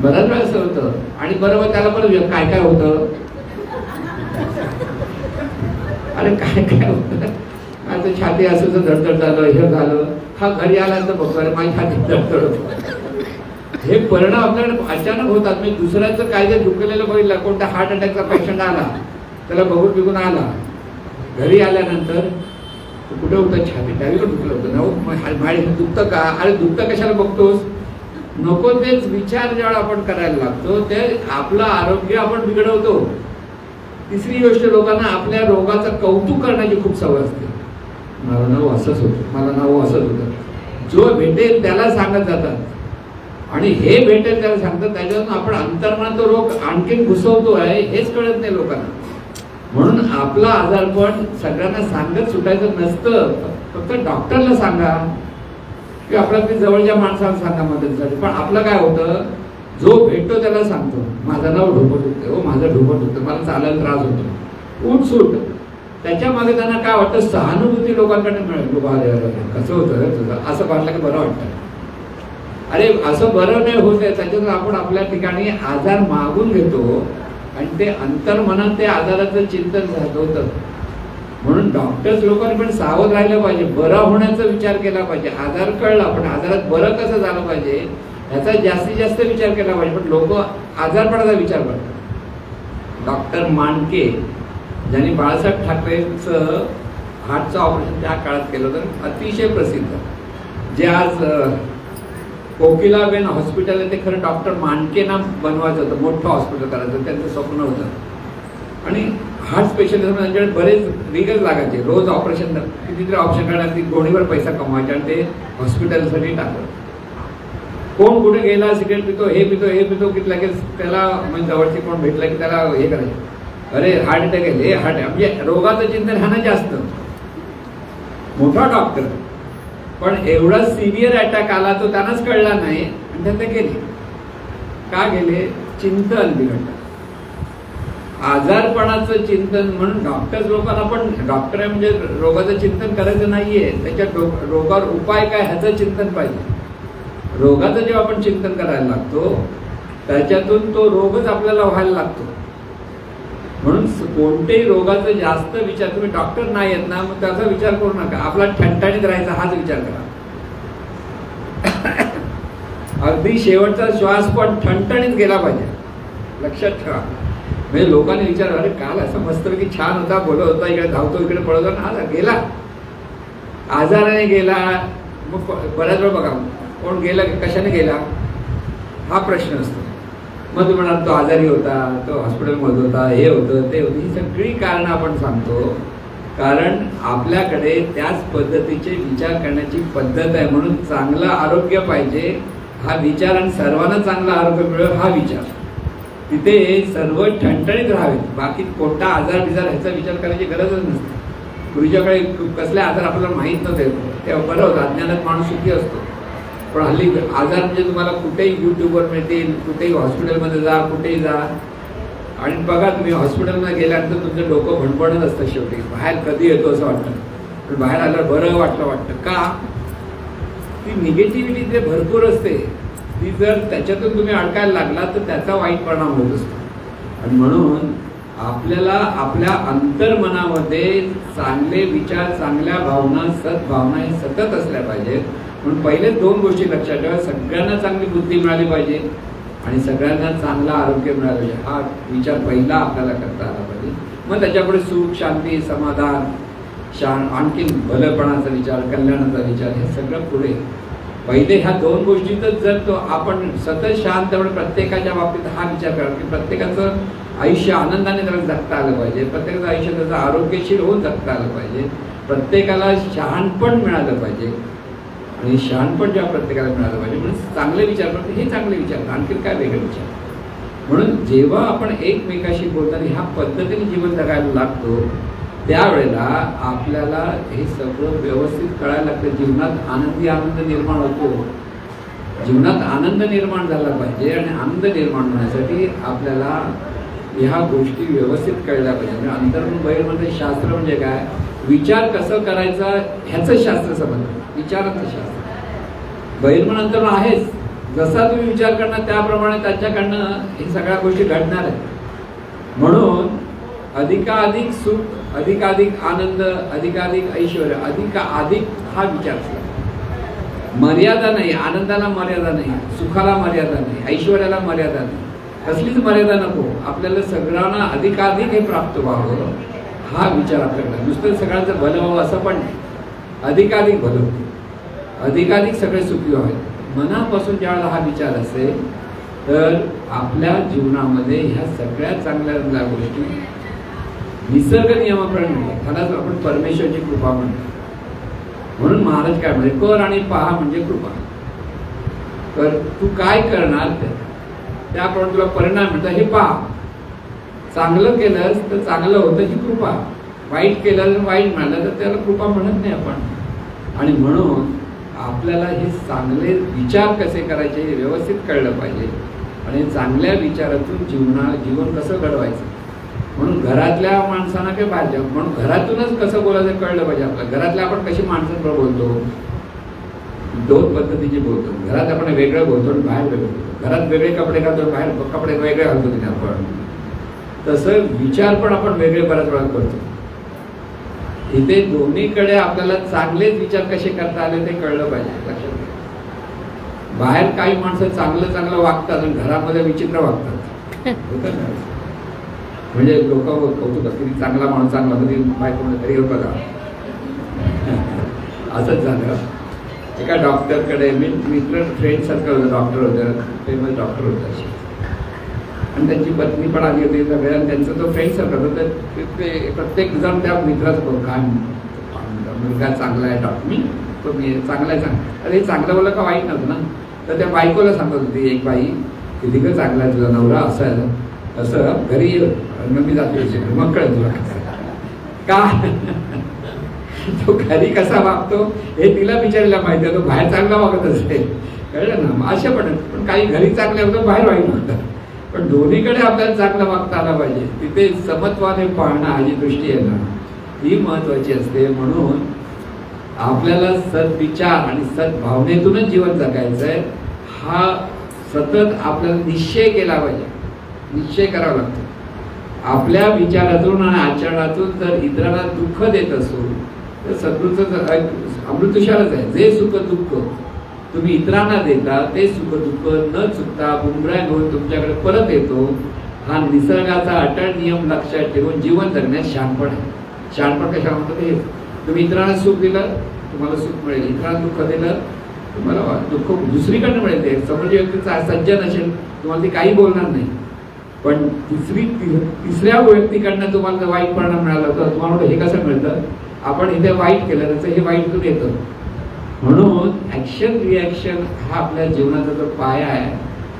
बराच वेळ असं होतं. आणि बरोबर त्याला पण काय काय होतं, अरे काय काय होतं, आता छाती असं धडधड झालं, हे झालं. हा घरी आला तर बघतो अरे माझी छाती धडधड होत. हे परिणाम आपल्याकडे अचानक होतात. म्हणजे दुसऱ्याचं काय जर दुखलेलं बघितलं, कोणता हार्ट अटॅकचा पेशंट आला, त्याला बघून बिघून आला, घरी आल्यानंतर कुठे होतं, छाती डावीकडे दुखलं होतं ना, दुखतं का, अरे दुखतं कशाला बघतोस, नको तेच विचार जेव्हा आपण करायला लागतो ते आपलं आरोग्य आपण बिघडवतो. तिसरी गोष्ट, लोकांना आपल्या रोगाचं कौतुक करण्याची खूप सवय असते. मला नाव असंच होतं, मला नाव असंच होतं. जो भेटेल त्याला सांगत जातात आणि हे भेटेल त्याला सांगतात. त्याच्यातून आपण अंतर्मनात तो रोग आणखीन घुसवतो आहे हेच कळत नाही लोकांना. म्हणून आपला आजारपण सगळ्यांना सांगत सुटायचं नसतं. फक्त डॉक्टरला सांगा की आपल्या जवळच्या माणसाला सांगा मदतीसाठी. पण आपलं काय होतं, जो भेटतो त्याला सांगतो माझं नाव ढोपट होतं, हो माझं ढोपट होतं, मला चालायला त्रास होतो, उठसूट. त्याच्या मागे त्यांना काय वाटतं, सहानुभूती लोकांकडे मिळेल. कसं होतं तुझं, असं वाटलं की बरं वाटतं. अरे असं बरं नाही होत आहे, त्याच्यातून आपण आपल्या ठिकाणी आजार मागून घेतो आणि ते अंतर्मनात ते आजाराचं चिंतन होतं. म्हणून डॉक्टर्स लोकांनी पण सावध राहिलं पाहिजे. बरं होण्याचा विचार केला पाहिजे. आजार कळला पण आजारात बरं कसं झालं पाहिजे याचा जास्तीत जास्त विचार केला पाहिजे. पण लोक आजारपणाचा विचार करतात. डॉक्टर मांडके ज्यांनी बाळासाहेब ठाकरेंचं हार्टचं ऑपरेशन त्या काळात केलं होतं, अतिशय प्रसिद्ध, जे आज कोकिलाबेन हॉस्पिटल आहे ते खरं डॉक्टर मांडकेंना बनवायचं होतं, मोठं हॉस्पिटल करायचं त्यांचं स्वप्न होतं. आणि हार्ट स्पेशलिस्ट त्यांच्याकडे बरेच रिगल लागायचे, रोज ऑपरेशन कितीतरी ऑपरेशन करण्यात गोणीवर पैसा कमवायचे आणि ते हॉस्पिटलसाठी टाकलं. कोण कुठे गेला, सिगरेट पितो, हे पितो, हे पितो, की लगेच त्याला म्हणजे जवळचे कोण भेटला की त्याला हे करायचं, अरे हार्ट अटॅक आहे, हे हार्ट, म्हणजे रोगाचं चिंतन ह्या ना जास्त. मोठा डॉक्टर पण एवढा सिव्हिअर अटॅक आला तो त्यांनाच कळला नाही आणि त्यांना गेले. का गेले, चिंतन बिघडलं, आजारपणाचं चिंतन. म्हणून डॉक्टर्स लोकांना पण डॉक्टर आहे म्हणजे रोगाचं चिंतन करायचं नाहीये, त्याच्या रोगावर उपाय काय ह्याचं चिंतन पाहिजे. रोगाचं जेव्हा आपण चिंतन करायला लागतो त्याच्यातून तो रोगच आपल्याला व्हायला लागतो. म्हणून कोणत्याही रोगाचा जास्त विचार, तुम्ही डॉक्टर नाही आहेत ना मग त्याचा विचार करू नका, आपला ठणठणीत राहायचा हाच विचार करा. अगदी शेवटचा श्वास पण ठणठणीत गेला पाहिजे, लक्षात ठेवा. म्हणजे लोकांनी विचार, अरे काल असं मस्तपैकी छान होता, बोलत होता, इकडे धावतो इकडे पळत होता, आज गेला, आजाराने गेला. मग बऱ्याच वेळ बघा कोण गेला कशाने गेला हा प्रश्न असतो. मग तुम्ही म्हणाल तो आजारी होता, तो हॉस्पिटलमध्ये होता, हे होतं ते होतं, ही सगळी कारणं आपण सांगतो कारण आपल्याकडे त्याच पद्धतीचे विचार करण्याची पद्धत आहे. म्हणून चांगलं आरोग्य पाहिजे हा विचार आणि सर्वांना चांगलं आरोग्य मिळेल हा विचार, तिथे सर्व ठणठणीत राहावेत. बाकी कोणता आजार बिजार ह्याचा विचार करायची गरजच नसते. पूर्वीच्याकडे कसले आजार आपल्याला माहीत नव्हते, तेव्हा बरं होतं, अज्ञानात माणूस सुखी असतो. पण हल्ली आजार म्हणजे तुम्हाला कुठेही यूट्यूबवर मिळतील, कुठेही हॉस्पिटलमध्ये जा, कुठेही जा, आणि बघा तुम्ही हॉस्पिटलमध्ये गेल्यानंतर तुमचं डोकं भणभणत असतं, शेवटी बाहेर कधी येतो असं वाटतं, पण बाहेर आल्यावर बरं वाटतं. का? ती निगेटिव्हिटी ते भरपूर असते, ती जर त्याच्यातून तुम्ही अडकायला लागला तर त्याचा वाईट परिणाम होत असतो. आणि म्हणून आपल्याला आपल्या अंतर्मनामध्ये चांगले विचार, चांगल्या भावना, सद्भावना हे सतत असल्या पाहिजेत. म्हणून पहिले 2 गोष्टी लक्षात ठेवा. सगळ्यांना चांगली बुद्धी मिळाली पाहिजे आणि सगळ्यांना चांगलं आरोग्य मिळालं पाहिजे. हा विचार पहिला आपल्याला करता आला पाहिजे. मग त्याच्यापुढे सुख, शांती, समाधान, आणखी भलेपणाचा विचार, कल्याणाचा विचार, हे सगळं पुढे. पहिले ह्या 2 गोष्टीतच जर तो आपण सतत शांतपणे प्रत्येकाच्या बाबतीत हा विचार करा की प्रत्येकाचं आयुष्य आनंदाने त्याला जगता आलं पाहिजे, प्रत्येकाचं आयुष्य त्याचं आरोग्यशीर होऊन जगता आलं पाहिजे, प्रत्येकाला शहाणपण मिळालं पाहिजे. आणि शहाणपण जेव्हा प्रत्येकाला मिळालं पाहिजे म्हणून चांगले विचार करतो, हे चांगले विचार, आणखी काय वेगळे विचार. म्हणून जेव्हा आपण एकमेकाशी बोलताना ह्या पद्धतीने जीवन जगायला लागतो त्यावेळेला आपल्याला हे सगळं व्यवस्थित कळायला लागतं. जीवनात आनंद निर्माण होतो. जीवनात आनंद निर्माण झाला पाहिजे आणि आनंद निर्माण होण्यासाठी आपल्याला ह्या गोष्टी व्यवस्थित कळल्या पाहिजे. म्हणजे अंतर्मन बहिर्मनचं शास्त्र म्हणजे काय? विचार कसं करायचा ह्याचं शास्त्र समजलं, विचाराचं शास्त्र. बहिर्मन अंतर्मन आहेच, जसा तुम्ही विचार करणार त्याप्रमाणे त्याच्याकडनं हे सगळ्या गोष्टी घडणार आहेत. म्हणून अधिकाधिक सुख, अधिकाधिक आनंद, अधिकाधिक ऐश्वर्य, अधिकाधिक हा विचार असला. मर्यादा नाही, आनंदाला मर्यादा नाही, सुखाला मर्यादा नाही, ऐश्वर्याला मर्यादा नाही, कसलीच मर्यादा नको. आपल्याला सगळ्यांना अधिकाधिक हे प्राप्त व्हावं हा विचार आपल्याकडे. नुसतं सगळ्यांचं भलं व्हावं असं पण नाही, अधिकाधिक भलं, अधिकाधिक सगळे सुखी व्हावेत. मनापासून ज्यावेळेला हा विचार असेल तर आपल्या जीवनामध्ये ह्या सगळ्या चांगल्या गोष्टी निसर्ग नियमाप्रमाणे त्यालाच आपण परमेश्वरची कृपा म्हणतो. म्हणून महाराज काय म्हणजे कर आणि पहा म्हणजे कृपा. तर तू काय करणार त्याप्रमाणे तुला परिणाम मिळतो हे पहा. चांगलं केलंस तर चांगलं होतं ही कृपा, वाईट केलं तर वाईट मिळालं तर त्याला कृपा म्हणत नाही आपण. आणि म्हणून आपल्याला हे चांगले विचार कसे करायचे हे व्यवस्थित कळलं पाहिजे आणि चांगल्या विचारातून जीवन कसं घडवायचं. म्हणून घरातल्या माणसांना काय पाहिजे, म्हणून घरातूनच कसं बोलायचं कळलं पाहिजे. आपल्या घरातल्या आपण कशी माणसांबरोबर बोलतो, 2 पद्धतीचे बोलतो. घरात आपण वेगळं बोलतो आणि बाहेर वेगळं बोलतो. घरात वेगळे कपडे घालतो, बाहेर कपडे वेगळे घालतो तिथे आपण. तसं विचार पण आपण वेगळे बऱ्याच वेळा करतो. इथे दोन्हीकडे आपल्याला चांगलेच विचार कसे करता आले ते कळलं पाहिजे. लक्षात घ्या, बाहेर काही माणसं चांगलं वागतात आणि घरामध्ये विचित्र वागतात. म्हणजे लोक कौतुक किती चांगला माणूस, चांगला कधी बायको तरी होता का. असंच झालं. एका डॉक्टरकडे मित्र फ्रेंड सर्कल होतं, डॉक्टर होतं, फेमस डॉक्टर होता आणि त्यांची पत्नी पण आली होती सगळ्या. त्यांचा तो फ्रेंड सर्कल होता. ते प्रत्येक जण त्या मित्राचं काय मुलगा चांगला आहे डॉक्टर, तो मी चांगला आहे अरे हे चांगलं बोललं का वाईट नव्हतं ना. तर त्या बायकोला सांगत होती एक बाई, किती का चांगला आहे तुझा नवरा, असं घरी मग मी जातो मग कळत तुला का तो घरी कसा वागतो हे तिला विचारायला माहिती आहे. तो बाहेर चांगला वागत असेल, कळलं ना. अशा पण काही घरी चांगले होतं, बाहेर वाईट वागतात. पण दोन्हीकडे आपल्याला चांगलं वागता आलं पाहिजे. तिथे समत्वाने पाहणं हा जी दृष्टी आहे ना ही महत्वाची असते. म्हणून आपल्याला सद्विचार आणि सद्भावनेतूनच जीवन जगायचं आहे. हा सतत आपल्याला निश्चय केला पाहिजे, निश्चय करावा लागतो. आपल्या विचारातून आणि आचरणातून जर इतरांना दुःख देत असो तर सद्गुरूचं अमृतशालच आहे. जे सुख दुःख तुम्ही इतरांना देता ते सुख दुःख न चुकता बुमराह घेऊन तुमच्याकडे परत येतो. हा निसर्गाचा अटळ नियम लक्षात ठेवून जीवन जगण्यात शहाणपण आहे. शहाणपण कशा म्हणतात हे, तुम्ही इतरांना सुख दिलं तुम्हाला सुख मिळेल, इतरांना दुःख दिलं तुम्हाला दुःख दुसरीकडनं मिळेल. ते समोरची व्यक्तीचा सज्जन असेल तुम्हाला ती काही बोलणार नाही, पण तिसऱ्या व्यक्तीकडनं तुम्हाला वाईट परिणाम मिळाला तर तुम्हाला हे कसं मिळतं, आपण इथे वाईट केलं त्याचं हे वाईटून येतं. म्हणून ऍक्शन रिॲक्शन हा आपल्या जीवनाचा जो पाया आहे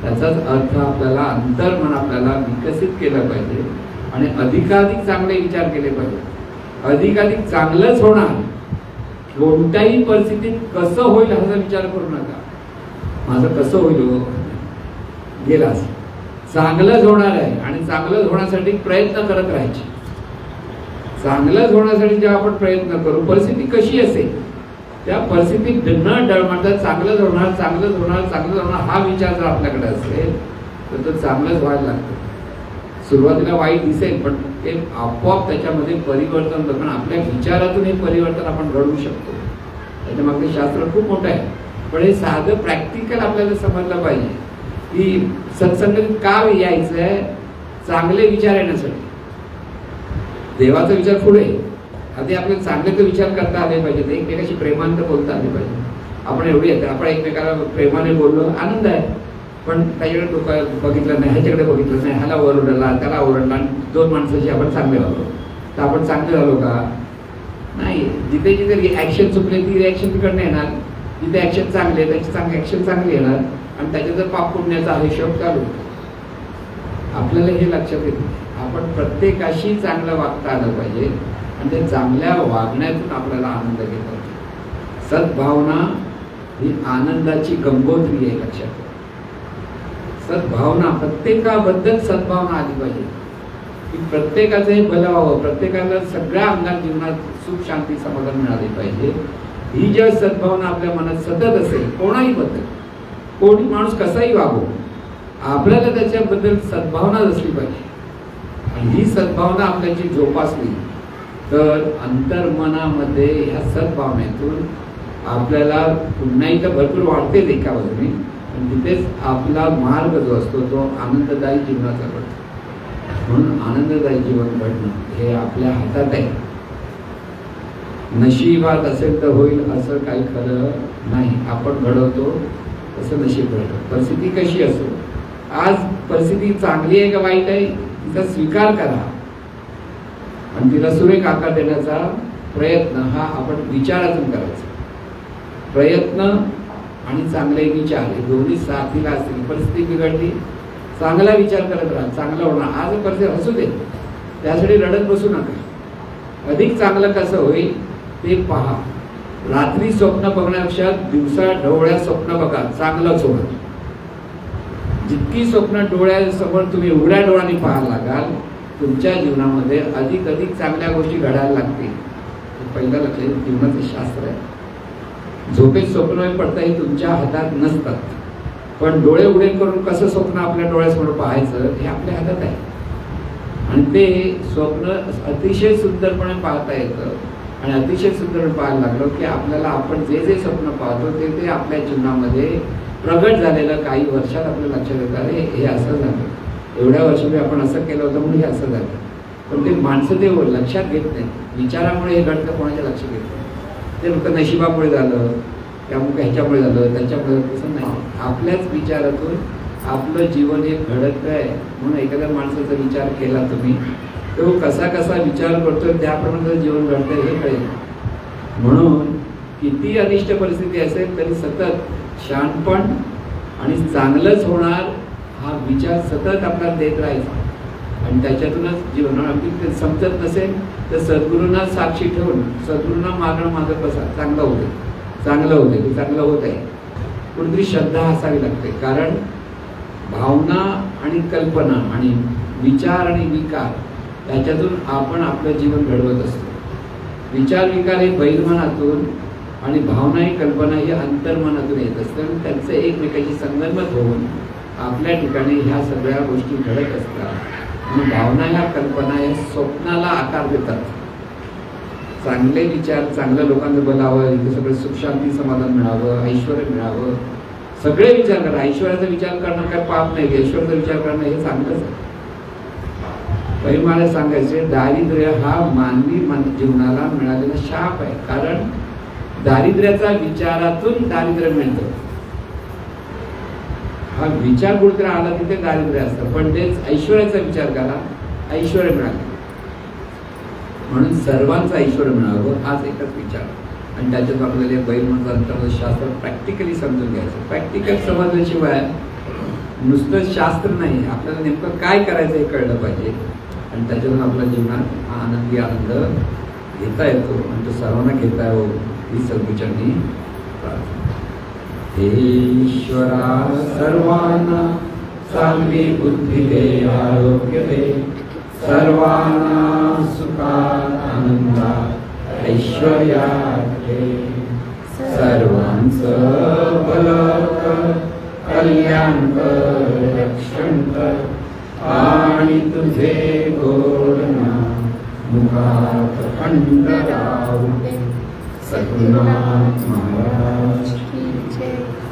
त्याचाच अर्थ आपल्याला अंतर्मन आपल्याला विकसित केलं पाहिजे आणि अधिकाधिक चांगले विचार केले पाहिजे. अधिकाधिक चांगलंच होणार, कोणत्याही परिस्थितीत कसं होईल ह्याचा विचार करू नका. माझं कसं होईल हो? गेलास. चांगलंच होणार आहे आणि चांगलंच होण्यासाठी प्रयत्न करत राहायचे. चांगलंच होण्यासाठी जेव्हा आपण प्रयत्न करू, परिस्थिती कशी असेल त्या परिस्थितीत न डळमळता चांगलंच होणार, चांगलंच होणार, चांगलंच होणार हा विचार जर आपल्याकडे असेल तर तो चांगलंच व्हायला लागतं. सुरुवातीला वाईट दिसेल पण ते आपोआप त्याच्यामध्ये परिवर्तन होतं. कारण आपल्या विचारातून हे परिवर्तन आपण घडवू शकतो. त्याच्यामागे शास्त्र खूप मोठं आहे. पण हे साधं प्रॅक्टिकल आपल्याला समजलं पाहिजे की सत्संगतीत का यायचं आहे? चांगले विचार येण्यासाठी. देवाचा विचार पुढे, आधी आपल्याला चांगले तर विचार करता आले पाहिजेत, एकमेकाशी प्रेमानं तर बोलता आले पाहिजे. आपण एवढी येते, आपण एकमेकाला प्रेमाने बोललो आनंद आहे, पण त्याच्याकडे डोकं बघितलं नाही, ह्याच्याकडे बघितलं नाही, ह्याला ओरडला त्याला ओरडला आणि दोन माणसाची आपण चांगले झालो तर आपण चांगले झालो का? नाही. जिथे जिथे ॲक्शन चुकले ती रिॲक्शन तिकडनं येणार. जिथे ॲक्शन चांगले त्याची ॲक्शन चांगली येणार आणि त्याच्यात पाप पुण्याचा हिशोब चालू. आपल्याला हे लक्षात येतं. आपण प्रत्येकाशी चांगलं वागता आलं पाहिजे आणि ते चांगल्या वागण्यातून आपल्याला आनंद घेता येतो. सद्भावना ही आनंदाची गंगोत्री आहे. लक्षात सद्भावना, प्रत्येकाबद्दल सद्भावना आली पाहिजे की प्रत्येकाचं हे भलं व्हावं, प्रत्येकाला सगळ्या अंगात जीवनात सुख शांती समाधान मिळाले पाहिजे. ही जर सद्भावना आपल्या मनात सतत असेल, कोणाही बद्दल कोणी माणूस कसाही वागो, आपल्याला त्याच्याबद्दल सद्भावना असली पाहिजे. आणि ही सद्भावना आपल्याची जोपासली तर अंतर्मनामध्ये ह्या सद्भावनेतून आपल्याला पुन्हा एकदा भरपूर वाढतेच एका बाजूने, आणि तिथेच आपला मार्ग जो असतो तो आनंददायी जीवनाचा घडतो. म्हणून आनंददायी जीवन घडणं हे आपल्या हातात आहे. नशिबात असेल तर होईल असं काही खरं नाही. आपण घडवतो तसं नशीब घडतं. परिस्थिती कशी असो, आज परिस्थिती चांगली आहे का वाईट आहे तिचा स्वीकार करा आणि तिला सुरेख आकार देण्याचा प्रयत्न हा आपण विचारातून करायचा. प्रयत्न आणि चांगले विचार हे दोन्ही साथीला असतील. परिस्थिती बिघडली, चांगला विचार करत राहा, चांगलं होणार. आज परिस्थिती असू दे, त्यासाठी रडत बसू नका. अधिक चांगलं कसं होईल ते पहा. रात्री स्वप्न बघण्यापेक्षा दिवसा डोळ्यात स्वप्न बघा, चांगलंच होणार. जितकी स्वप्न डोळ्यासमोर तुम्ही उघड्या डोळ्यांनी पाहायला लागाल तुमच्या जीवनामध्ये अधिक अधिक चांगल्या गोष्टी घडायला लागतील. पहिलं लक्षात जीवनाचं शास्त्र आहे. झोपेत स्वप्न पडता हे तुमच्या हातात नसतात, पण डोळे उघडे करून कसं स्वप्न आपल्या डोळ्यासमोर पाहायचं हे आपल्या हातात आहे. आणि ते स्वप्न अतिशय सुंदरपणे पाहता येतं. आणि अतिशय सुंदरपणे पाहायला लागलो की आपल्याला आपण जे जे स्वप्न पाहतो ते ते आपल्या जीवनामध्ये प्रगट झालेलं काही वर्षात आपल्याला लक्षात येतं, अरे हे असं झालं, एवढ्या वर्षांनी आपण असं केलं होतं म्हणून हे असं झालं. पण ते माणसं ते लक्षात घेत नाही. विचारामुळे हे घडतं, कोणाच्या लक्षात घेत नाही. ते फक्त नशिबामुळे झालं, त्यामुळे ह्याच्यामुळे झालं, त्याच्यामुळे तसं नाही. आपल्याच विचारातून आपलं जीवन हे घडत आहे. म्हणून एखाद्या माणसाचा विचार केला तुम्ही, तो कसा कसा विचार करतोय त्याप्रमाणे जीवन घडतंय हे कळेल. म्हणून किती अनिष्ट परिस्थिती असेल तरी सतत शहाणपण आणि चांगलंच होणार हा विचार सतत आपल्याला देत राहायचा. आणि त्याच्यातूनच जीवन अगदी समजत नसेल तर सद्गुरूंना साक्षी ठेवून सद्गुरूंना मागत बसा, चांगलं होते, चांगलं होते, ते चांगलं होत आहे. कुठेतरी श्रद्धा असावी लागते. कारण भावना आणि कल्पना आणि विचार आणि विकार त्याच्यातून आपण आपलं जीवन घडवत असतो. विचार विकार हे बहिर्मनातून आणि भावना ही कल्पना ही अंतर्मनातून येत असतात. त्यांचं एकमेकांशी संगनमत होऊन आपल्या ठिकाणी ह्या सगळ्या गोष्टी घडत असतात. म्हणून भावना ह्या कल्पना या स्वप्नाला आकार देतात. चांगले विचार, चांगल्या लोकांचं भलावं, इथे सगळं सुख शांती समाधान मिळावं, ऐश्वर मिळावं, सगळे विचार करा. ऐश्वर्याचा विचार करणं काय पाप नाही, ऐश्वर्याचा विचार करणं हे चांगलंच आहे. पहिले मला सांगायचे दारिद्र्य हा मानवी जीवनाला मिळालेला शाप आहे. कारण दारिद्र्याचा विचारातून दारिद्र्य मिळतं. हा विचार कुठेतरी आला तिथे दारिद्र्य असतं. पण तेच ऐश्वर्याचा विचार करा, ऐश्वर मिळालं. म्हणून सर्वांचं ऐश्वर मिळावं हाच एकच विचार. आणि त्याच्यात आपल्याला बहिर्मनाचं शास्त्र प्रॅक्टिकली समजून घ्यायचं. प्रॅक्टिकल समजल्याशिवाय नुसतं शास्त्र नाही, आपल्याला नेमकं काय करायचं हे कळलं पाहिजे. आणि त्याच्यातून आपल्या जीवनात आनंदी आनंद घेता येतो आणि तो सर्वांना घेता येतो ही सद्गुरूंनी प्रार्थना. हे ईश्वरा सर्वांना चांगली बुद्धी दे, आरोग्य दे, सर्वांना सुखात आनंदात ऐश्वर्यात दे, सर्वांचं भलं कर, कल्याण कर, रक्षण कर आणि तुझे गोड नाम मुखात खंड राहू दे. सद्गुरुनाथ महाराज की जय.